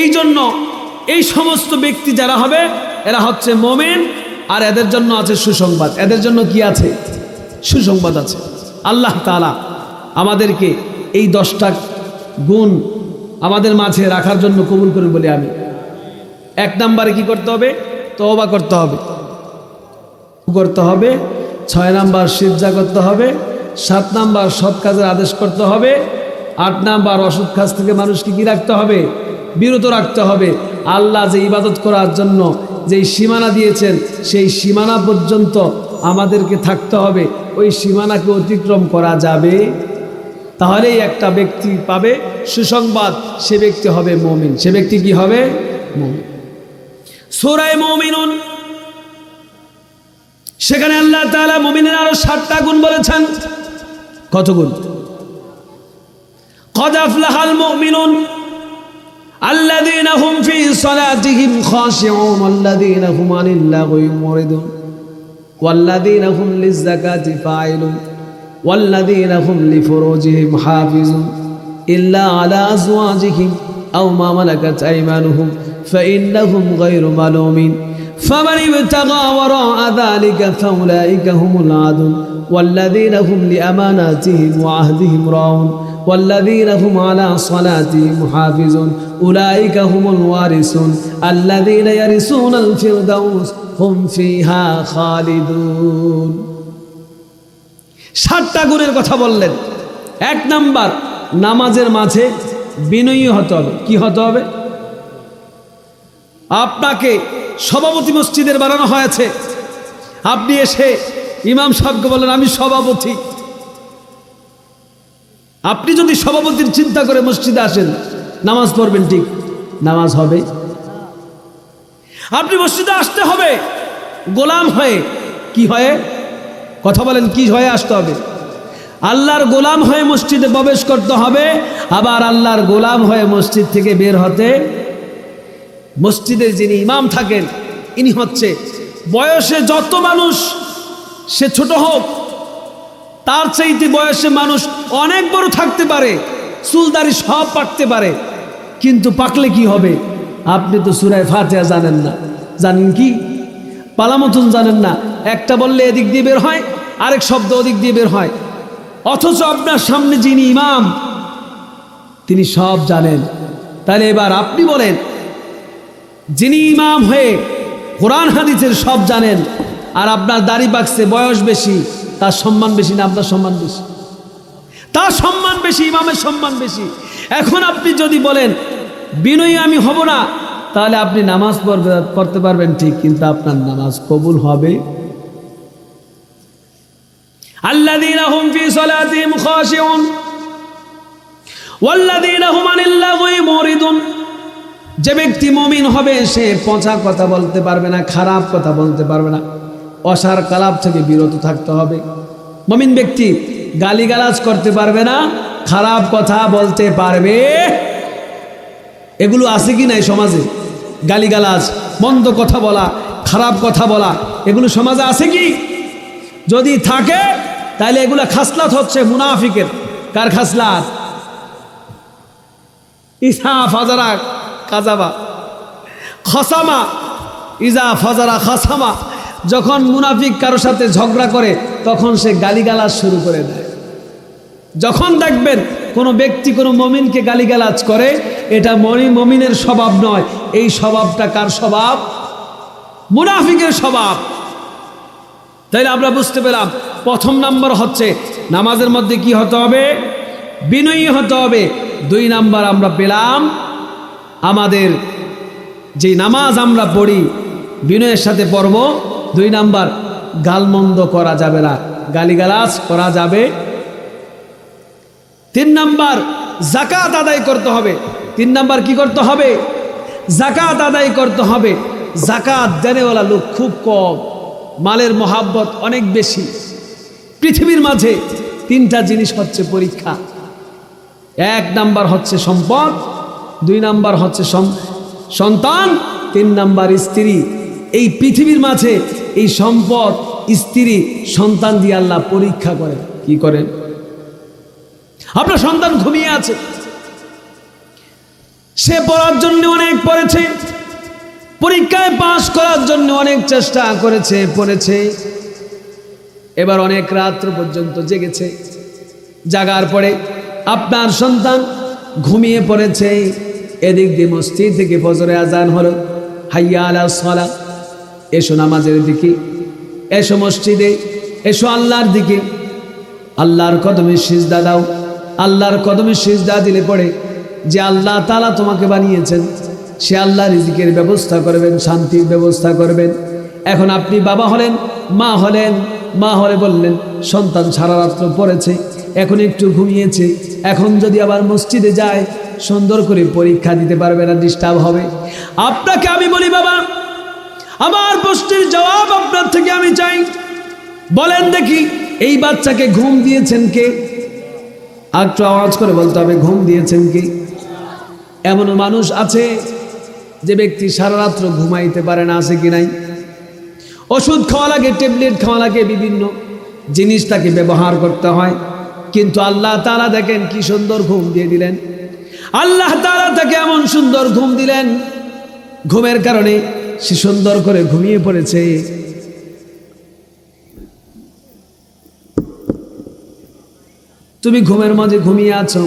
A: এই জন্য এই সমস্ত ব্যক্তি যারা হবে এরা হচ্ছে মুমিন, আর এদের জন্য আছে সুসংবাদ। এদের জন্য কি আছে? সুসংবাদ আছে। আল্লাহ তাআলা আমাদেরকে এই 10টা গুণ আমাদের মাঝে রাখার জন্য কবুল করুন বলে আমি। 1 নম্বরে কি করতে হবে? তওবা করতে হবে। 6 নাম্বার সিজদা করতে হবে। 7 নাম্বার সৎ কাজের আদেশ করতে হবে। 8 নাম্বার অসৎ কাজ থেকে মানুষকে কি রাখতে হবে? বিরত রাখতে হবে। আল্লাহ যে ইবাদত করার জন্য যেই সীমানা দিয়েছেন সেই সীমানা পর্যন্ত আমাদেরকে থাকতে হবে। ওই সীমানাকে অতিক্রম করা যাবে, তাহলেই একটা ব্যক্তি পাবে সুসংবাদ। সে ব্যক্তি হবে মুমিন। সে ব্যক্তি কি হবে? মুমিন। সূরা মুমিনুন, সেখানে আল্লাহ তাআলা মুমিনের আরো 7টা গুণ বলেছেন। কত গুণ? قد أفلح المؤمنون الذين هم في صلاتهم خاشعون والذين هم عن اللغو معرضون والذين هم للزكاة فاعلون والذين هم لفروجهم حافظون إلا على أزواجهم أو ما ملكت أيمانهم فإنهم غير ملومين فمن ابتغى وراء ذلك فأولئك هم العادون والذين هم لأماناتهم وعهدهم راعون والذين هم على صلاتهم محافظون أولئك هم الوارثون الذين يرثون الفردوس هم فيها خالدون। 7টা গুণের কথা বললেন। 1 নাম্বার, নামাজের মাঝে বিনয়ী হতে হবে। কি হতে হবে? আপনাকে সভাপতি মসজিদের বানানো হয়েছে, আপনি এসে ইমাম সাহেবকে বলেন আমি সভাপতি। আপনি যদি সভাপতির চিন্তা করে মসজিদে আসেন, নামাজ পড়বেন, ঠিক নামাজ হবে? আপনি মসজিদে আসতে হবে গোলাম হয়ে। কি হয়ে? কথা বলেন, কি হয়ে আসতে হবে? আল্লাহর গোলাম হয়ে মসজিদে প্রবেশ করতে হবে, আবার আল্লাহর গোলাম হয়ে মসজিদ থেকে বের হতে। মসজিদের যিনি ইমাম থাকেন ইনি হচ্ছে বয়সে যত মানুষ সে ছোট হোক, তার চাইতে বয়সে মানুষ অনেক বড় থাকতে পারে, চুলদারি সব পাকতে পারে, কিন্তু পাকলে কি হবে? আপনি তো সূরা ফাতিহা জানেন না। জানেন কি? পালা মতন জানেন না। একটা বললে এদিক দিয়ে বের হয়, আরেক শব্দ ওদিক দিয়ে বের হয়, অথচ আপনার সামনে যিনি ইমাম তিনি সব জানেন। তাহলে এবার আপনি বলেন, যিনি ইমাম হয়ে কোরআন হাদিসের সব জানেন, আর আপনার দাড়ি পাকছে, বয়স বেশি, তার সম্মান বেশি না আপনার সম্মান বেশি? তার সম্মান বেশি, ইমামের সম্মান বেশি। এখন আপনি যদি বলেন বিনয়ী আমি হব না, তাহলে আপনি নামাজ পড়তে পারবেন ঠিক, কিন্তু আপনার নামাজ কবুল হবে? আল্লাযীনা হুম ফি সালাতিহিম খাশিউন ওয়াল্লাযীনা হুম আনিল লাগwi মুরিদুন। যে ব্যক্তি মুমিন হবে সে পচা কথা বলতে পারবে না, খারাপ কথা বলতে পারবে না, অসার কালাপ থেকে বিরত থাকতে হবে। মুমিন ব্যক্তি গালিগালাজ করতে পারবে না, খারাপ কথা বলতে পারবে। এগুলো আছে কি নাই সমাজে? গালিগালাজ, মন্দ কথা বলা, খারাপ কথা বলা, এগুলো সমাজে আছে কি? যদি থাকে তাহলে এগুলো খাসলাত হচ্ছে মুনাফিকের। কার খাসলাত? ইসা ফাজারা কাজাবা খসামা, ইজা ফাজারা খাসামা। যখন মুনাফিক কারোর সাথে ঝগড়া করে তখন সে গালিগালাজ শুরু করে দেয়। যখন দেখবেন কোনো ব্যক্তি কোনো মমিনকে গালিগালাজ করে, এটা মমিনের স্বভাব নয়। এই স্বভাবটা কার স্বভাব? মুনাফিকের স্বভাব। তাইলে আমরা বুঝতে পেলাম 1 নাম্বার হচ্ছে নামাজের মধ্যে কি হতে হবে? বিনয়ী হতে হবে। 2 নাম্বার আমরা পেলাম আমাদের যে নামাজ আমরা পড়ি বিনয়ের সাথে পড়ব। 2 নাম্বার গালমন্দ করা যাবে না, গালিগালাজ করা যাবে। 3 নাম্বার যাকাত আদায় করতে হবে। 3 নাম্বার কি করতে হবে? যাকাত আদায় করতে হবে। যাকাত দেনেওয়ালা লোক খুব কম, মালের মহাব্বত অনেক বেশি। পৃথিবীর মাঝে 3টা জিনিস হচ্ছে পরীক্ষা। 1 নাম্বার হচ্ছে সম্পদ, 2 নাম্বার হচ্ছে সন্তান, 3 নাম্বার স্ত্রী, এই পৃথিবীর মাঝে এই সম্পদ, স্ত্রী, সন্তান দিয়ে আল্লাহ পরীক্ষা করেন। কি করেন? আপনার সন্তান ঘুমিয়ে আছে, সে পড়ার জন্য অনেক পড়েছে, পরীক্ষায় পাশ করার জন্য অনেক চেষ্টা করেছে, পড়েছে, এবার অনেক রাত্র পর্যন্ত জেগেছে। জাগার পরে আপনার সন্তান ঘুমিয়ে পড়েছে। এদিক দিয়ে মসজিদ থেকে ফজরে আজান হলো, হাইয়া আলাস সালাহ, এসো নামাজের দিকে, এসো মসজিদে, এসো আল্লাহর দিকে, আল্লাহর কদমে সিজদা দাও। আল্লাহর কদমে সিজদা দিলে পড়ে যে আল্লাহ তাআলা তোমাকে বানিয়েছেন, সে আল্লাহ রিজিকের ব্যবস্থা করবেন, শান্তির ব্যবস্থা করবেন। এখন আপনি বাবা হলেন, মা হলেন, মা হলে বললেন সন্তান সারা রাত্র পড়েছে, এখন একটু ঘুমিয়েছে, এখন যদি আবার মসজিদে যায় সুন্দর করে পরীক্ষা দিতে পারবে না, ডিস্টার্ব হবে। আপনাকে আমি বলি বাবা, আমার প্রশ্নের জবাব আপনার থেকে আমি চাই। বলেন দেখি, এই বাচ্চাকে ঘুম দিয়েছেন কে? একটু আওয়াজ করে বলতে হবে, ঘুম দিয়েছেন কে? এমন মানুষ আছে যে ব্যক্তি সারা রাত্র ঘুমাইতে পারে না, আছে কি নাই? ওষুধ খাওয়া লাগে, ট্যাবলেট খাওয়া লাগে, বিভিন্ন জিনিস তাকে ব্যবহার করতে হয়, কিন্তু আল্লাহ তাআলা দেখেন কি সুন্দর ঘুম দিয়ে দিলেন। আল্লাহ তাআলা তাকে এমন সুন্দর ঘুম দিলেন, ঘুমের কারণে সে সুন্দর করে ঘুমিয়ে পড়েছে। তুমি ঘুমের মাঝে ঘুমিয়ে আছো,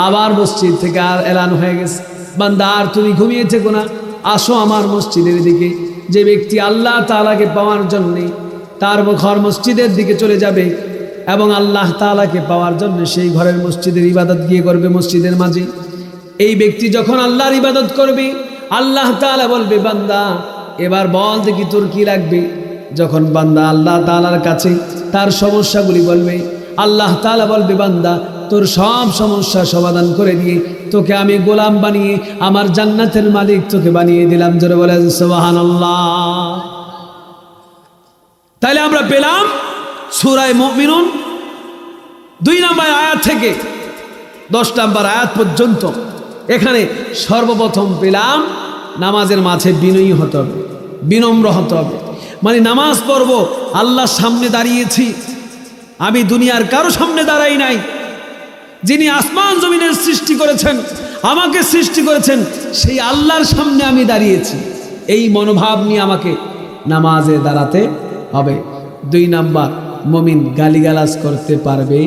A: আবার মসজিদ থেকে আর এলান হয়ে গেছে, বান্দা আর তুমি ঘুমিয়ে থেকো না, আসো আমার মসজিদের দিকে। যে ব্যক্তি আল্লাহ তাআলাকে পাওয়ার জন্যে তার ঘর মসজিদের দিকে চলে যাবে এবং আল্লাহ তাআলাকে পাওয়ার জন্য সেই ঘরের মসজিদের ইবাদত গিয়ে করবে মসজিদের মাঝে। এই ব্যক্তি যখন আল্লাহর ইবাদত করবে, আল্লাহ তাআলা বলবে বান্দা এবার বল দেখি তোর কি লাগবে। যখন বান্দা আল্লাহ তাআলার কাছে তার সমস্যাগুলি বলবে, আল্লাহ তাআলা বলবে বান্দা তোর সব সমস্যা সমাধান করে দিয়ে তোকে আমি গোলাম বানিয়ে আমার জান্নাতের মালিক তোকে বানিয়ে দিলাম। জোরে বলেন সুবহানাল্লাহ। তাহলে আমরা পেলাম সূরা মুমিনুন 2 নম্বর আয়াত থেকে 10 নম্বর আয়াত পর্যন্ত। এখানে সর্বপ্রথম পেলাম নামাজের মাঝে বিনয়ী হতে হবে, বিনম্র হতে হবে। মানে নামাজ পড়ব, আল্লাহর সামনে দাঁড়িয়েছি, আমি দুনিয়ার কারো সামনে দাঁড়াই নাই। যিনি আসমান জমিনের সৃষ্টি করেছেন, আমাকে সৃষ্টি করেছেন, সেই আল্লাহর সামনে আমি দাঁড়িয়েছি। এই মনোভাব নিয়ে আমাকে নামাজে দাঁড়াতে হবে। 2 নাম্বার, মুমিন গালিগালাজ করতে পারবে।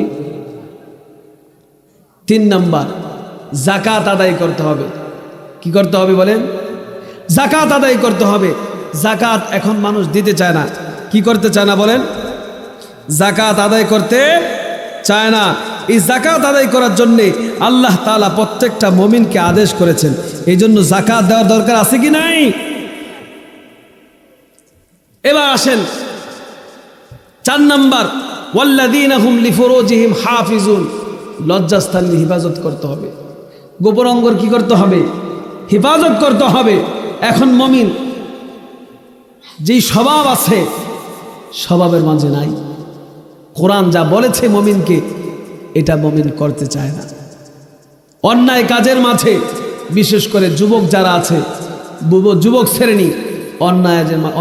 A: 3 নাম্বার, যাকাত আদায় করতে হবে। কি করতে হবে বলেন? যাকাত আদায় করতে হবে। যাকাত এখন মানুষ দিতে চায় না। কি করতে চায় না বলেন? যাকাত আদায় করতে চায় না। এই যাকাত আদায় করার জন্যে আল্লাহ তাআলা প্রত্যেকটা মুমিনকে আদেশ করেছেন। এই জন্য যাকাত দেওয়ার দরকার আছে কি নাই? এবার আসেন 4 নাম্বার, ওয়াল্লাযীনা হুম লিফুরুজিহিম হাফিজুন। লজ্জাস্থানের হেফাজত করতে হবে। গোপন অঙ্গর কি করতে হবে? হেফাজত করতে হবে। এখন মুমিন যেই স্বভাব আছে, স্বভাবের মাঝে নাই। কোরআন যা বলেছে মুমিনকে, এটা মুমিন করতে চায় না। অন্যায় কাজের মাঝে বিশেষ করে যুবক যারা আছে, যুবক শ্রেণী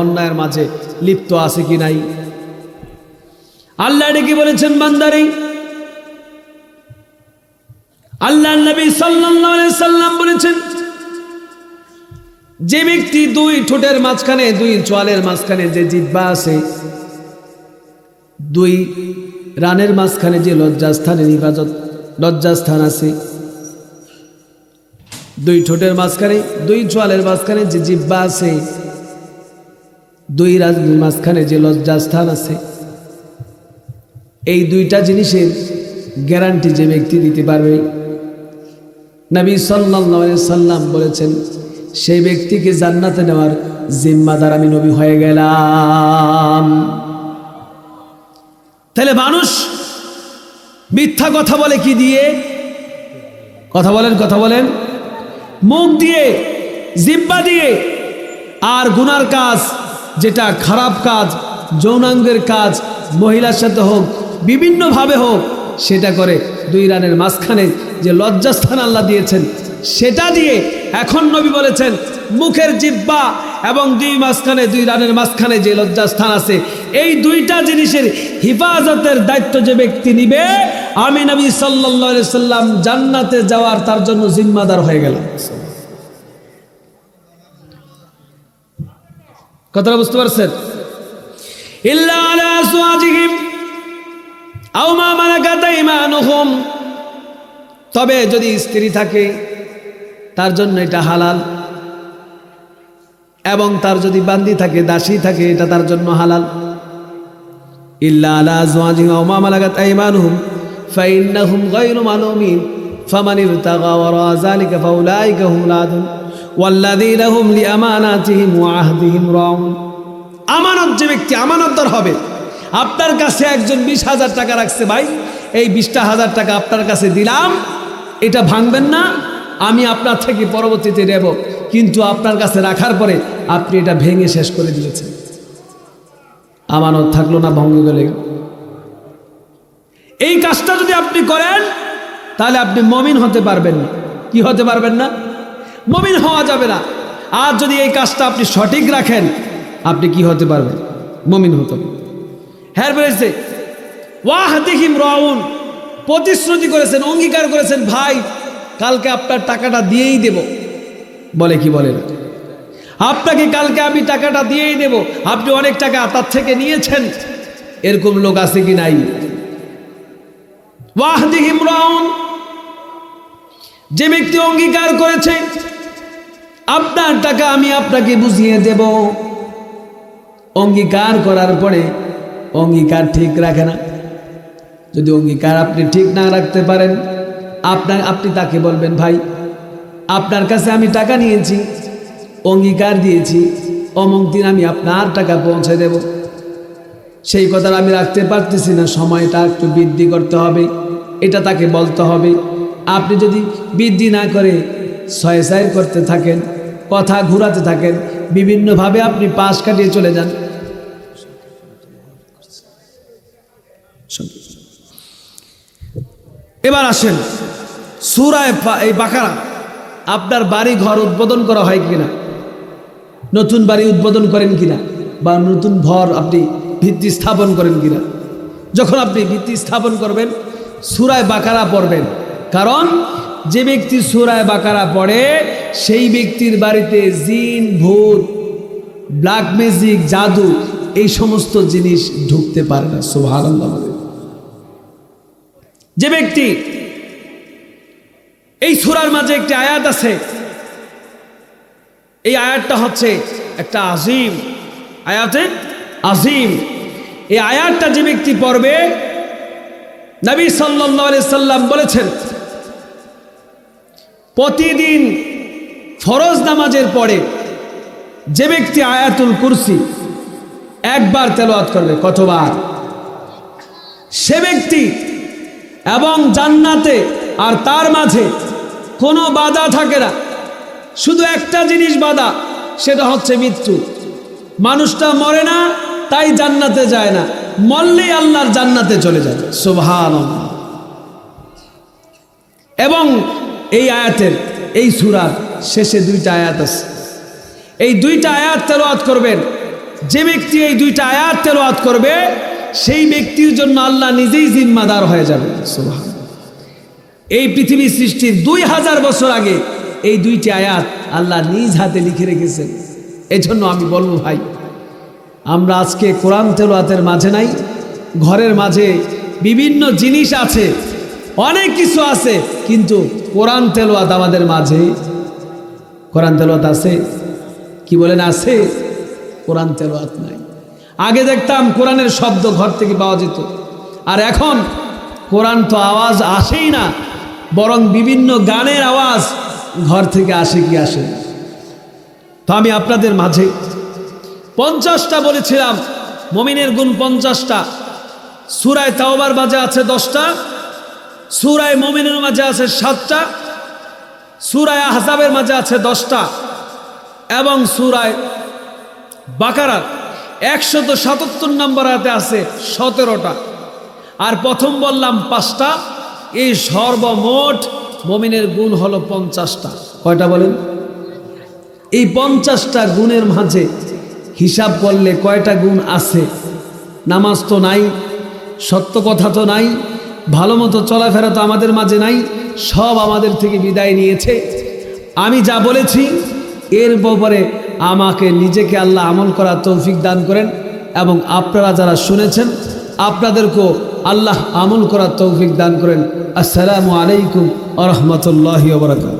A: অন্যায়ের মাঝে লিপ্ত আছে কি নাই? আল্লাহ কি বলেছেন বান্দারে? আল্লাহ নবী সাল্লাল্লাহু আলাইহি সাল্লাম বলেছেন, যে ব্যক্তি 2 ঠোঁটের মাঝখানে, 2 চোয়ালের মাঝখানে যে জিহ্বা আছে, 2 রানের মাঝখানে যে লজ্জাস্থানের হিফাজত, লজ্জাস্থান আছে, 2 ঠোঁটের মাঝখানে, 2 চোয়ালের মাঝখানে যে জিহ্বা আছে, 2 রানের মাঝখানে যে লজ্জাস্থান আছে, এই 2টা জিনিসের গ্যারান্টি যে ব্যক্তি দিতে পারবে, নবী সাল্লাল্লাহু আলাইহি সাল্লাম বলেছেন, সেই ব্যক্তিকে জান্নাতে নেওয়ার জিম্মাদার আমি নবী হয়ে গেলাম। তাহলে মানুষ মিথ্যা কথা বলে কি দিয়ে? কথা বলেন, মুখ দিয়ে, জিহ্বা দিয়ে। আর গুনার কাজ, যেটা খারাপ কাজ, যৌনাঙ্গের কাজ, মহিলার সাথে হোক, বিভিন্নভাবে হোক, সেটা করে 2 রানের মাঝখানে যে লজ্জাস্থান আল্লাহ দিয়েছেন, সেটা দিয়ে এখন নবী বলেছেন মুখের জিহ্বা এবং দুই রানের মাঝখানে যে লজ্জাস্থান আছে, এই দুইটা জিনিসের হিফাজতের দায়িত্ব যে ব্যক্তি নিবে, আমি নবী সাল্লাল্লাহু আলাইহি সাল্লাম জান্নাতে যাওয়ার তার জন্য জিম্মাদার হয়ে গেলাম। কথাটা বুঝতে পারছেন? ইল্লা আলা আজওয়াজিহিম আও মা মালাকাত আইমানুহুম, তবে যদি স্ত্রী থাকে তার জন্য এটা হালাল, এবং তার যদি বান্দি থাকে, দাসী থাকে, এটা তার জন্য হালাল। ইল্লা আলা আজওয়াজিহিম আও মা মালাকাত আইমানুহুম ফাইন্নাহুম গায়রু মালুমিন ফামান ইবতাগা ওয়ারা যালিকা ফাউলাইকা হুমুল আদুন ওয়াল্লাযীনা হুম লিআমানাতিহিম ওয়া আহদিহিম রাউন। আমানত যে ব্যক্তি আমানতদার হবে, আপনার কাছে একজন 20,000 টাকা রাখছে, ভাই এই 20,000 টাকা আপনার কাছে দিলাম, এটা ভাঙবেন না, আমি আপনার থেকে পরবর্তীতে নেব, কিন্তু আপনার কাছে রাখার পরে আপনি এটা ভেঙে শেষ করে দিয়েছেন, আমানত থাকলো না, ভঙ্গ গেলে। এই কাজটা যদি আপনি করেন তাহলে আপনি মুমিন হতে পারবেন না। কি হতে পারবেন না? মুমিন হওয়া যাবে না। আর যদি এই কাজটা আপনি সঠিক রাখেন, আপনি কি হতে পারবেন? মুমিন হতে পারবেন। হ্যাঁ বলেছে ওয়াহদিহিম রাউন, প্রতিশ্রুতি করেছেন, অঙ্গীকার করেছেন, ভাই কালকে আপনার টাকাটা দিয়েই দেব। বলে কি বলে না, আপনাকে কালকে আমি টাকাটা দিয়েই দেব, আপনি অনেক টাকা তার থেকে নিয়েছেন, এরকম লোক আছে কি নাই? ওয়াহদিহিম রাউন, যে ব্যক্তি অঙ্গীকার করেছে আপনার টাকা আমি আপনাকে বুঝিয়ে দেব, অঙ্গীকার করার পরে অঙ্গীকার ঠিক রাখে না। যদি অঙ্গীকার আপনি ঠিক না রাখতে পারেন, আপনি তাকে বলবেন, ভাই আপনার কাছে আমি টাকা নিয়েছি, অঙ্গীকার দিয়েছি, অমুক দিন আমি আপনার টাকা পৌঁছে দেব, সেই কথা আমি রাখতে পারতেছি না, সময়টা একটু বৃদ্ধি করতে হবে, এটা তাকে বলতে হবে। আপনি যদি বৃদ্ধি না করে ছয় করতে থাকেন, কথা ঘুরাতে থাকেন, বিভিন্নভাবে আপনি পাশ কাটিয়ে চলে যান। এবার আসেন সূরা বাকারা। আপনার বাড়ি ঘর উদ্বোধন করা হয় কিনা, নতুন বাড়ি উদ্বোধন করেন কিনা, বা নতুন ঘর আপনি ভিত্তি স্থাপন করেন কিনা, যখন আপনি ভিত্তি স্থাপন করবেন সূরা বাকারা পড়বেন। কারণ যে ব্যক্তি সূরা বাকারা পড়ে সেই ব্যক্তির বাড়িতে জিন, ভূত, ব্ল্যাক ম্যাজিক, জাদু, এই সমস্ত জিনিস ঢুকতে পারে না। সুবহানাল্লাহ। যে ব্যক্তি, এই সূরার মাঝে একটি আয়াত আছে, এই আয়াতটা হচ্ছে একটা আজিম আয়াতে আজিম। এই আয়াতটা যে ব্যক্তি পড়বে, নবী সাল্লাল্লাহু আলাইহি সাল্লাম বলেছেন প্রতিদিন ফরজ নামাজের পরে যে ব্যক্তি আয়াতুল কুরসি একবার তেলাওয়াত করবে, কতবার? সে ব্যক্তি এবং জান্নাতে আর তার মাঝে কোনো বাধা থাকে না, শুধু একটা জিনিস বাধা, সেটা হচ্ছে মৃত্যু। মানুষটা মরে না তাই জান্নাতে যায় না, মরলেই আল্লাহর জান্নাতে চলে যায়। সুবহানাল্লাহ। এবং এই আয়াতের, এই সূরার শেষে দুইটা আয়াত আছে, এই দুইটা আয়াত তেলাওয়াত করবেন। যে ব্যক্তি এই দুইটা আয়াত তেলাওয়াত করবে সেই ব্যক্তির জন্য আল্লাহ নিজেই জিম্মাদার হয়ে যাবে। সুবহানাল্লাহ। এই পৃথিবী সৃষ্টির 2000 বছর আগে এই দুইটি আয়াত আল্লাহ নিজ হাতে লিখে রেখেছেন। এই জন্য আমি বলবো, ভাই আমরা আজকে কোরআন তেলাওয়াতের মাঝে নাই, ঘরের মাঝে বিভিন্ন জিনিস আছে, অনেক কিছু আছে, কিন্তু কোরআন তেলাওয়াত আমাদের মাঝে, কোরআন তেলাওয়াত আছে কি বলেন? আছে, কোরআন তেলাওয়াত নাই। আগে দেখতাম কোরআনের শব্দ ঘর থেকে পাওয়া যেত, আর এখন কোরআন তো আওয়াজ আসেই না, বরং বিভিন্ন গানের আওয়াজ ঘর থেকে আসে কি আসে। তো আমি আপনাদের মাঝে 50টা বলেছিলাম, মুমিনের গুণ 50টা। সূরায়ে তাওবার মাঝে আছে 10টা, সূরায়ে মুমিনের মাঝে আছে 7টা, সূরায়ে আহজাবের মাঝে আছে 10টা, এবং সূরায়ে বাকারার 177 নম্বর আয়াতে আছে 17টা। আর প্রথম বললাম 5টা। এই সর্বমোট মুমিনের গুণ হলো 50টা। কয়টা বলেন? এই 50টা গুণের মাঝে হিসাব করলে কয়টা গুণ আছে? নামাজ তো নাই, সত্য কথা তো নাই, ভালো মতো চলাফেরা তো আমাদের মাঝে নাই, সব আমাদের থেকে বিদায় নিয়েছে। আমি যা বলেছি এর ব্যাপারে আমাকে নিজেকে আল্লাহ আমল করার তৌফিক দান করেন, এবং আপনারা যারা শুনেছেন আপনাদেরকেও আল্লাহ আমল করার তৌফিক দান করেন। আসসালামু আলাইকুম ওয়া রাহমাতুল্লাহি ওয়া বারাকাতুহু।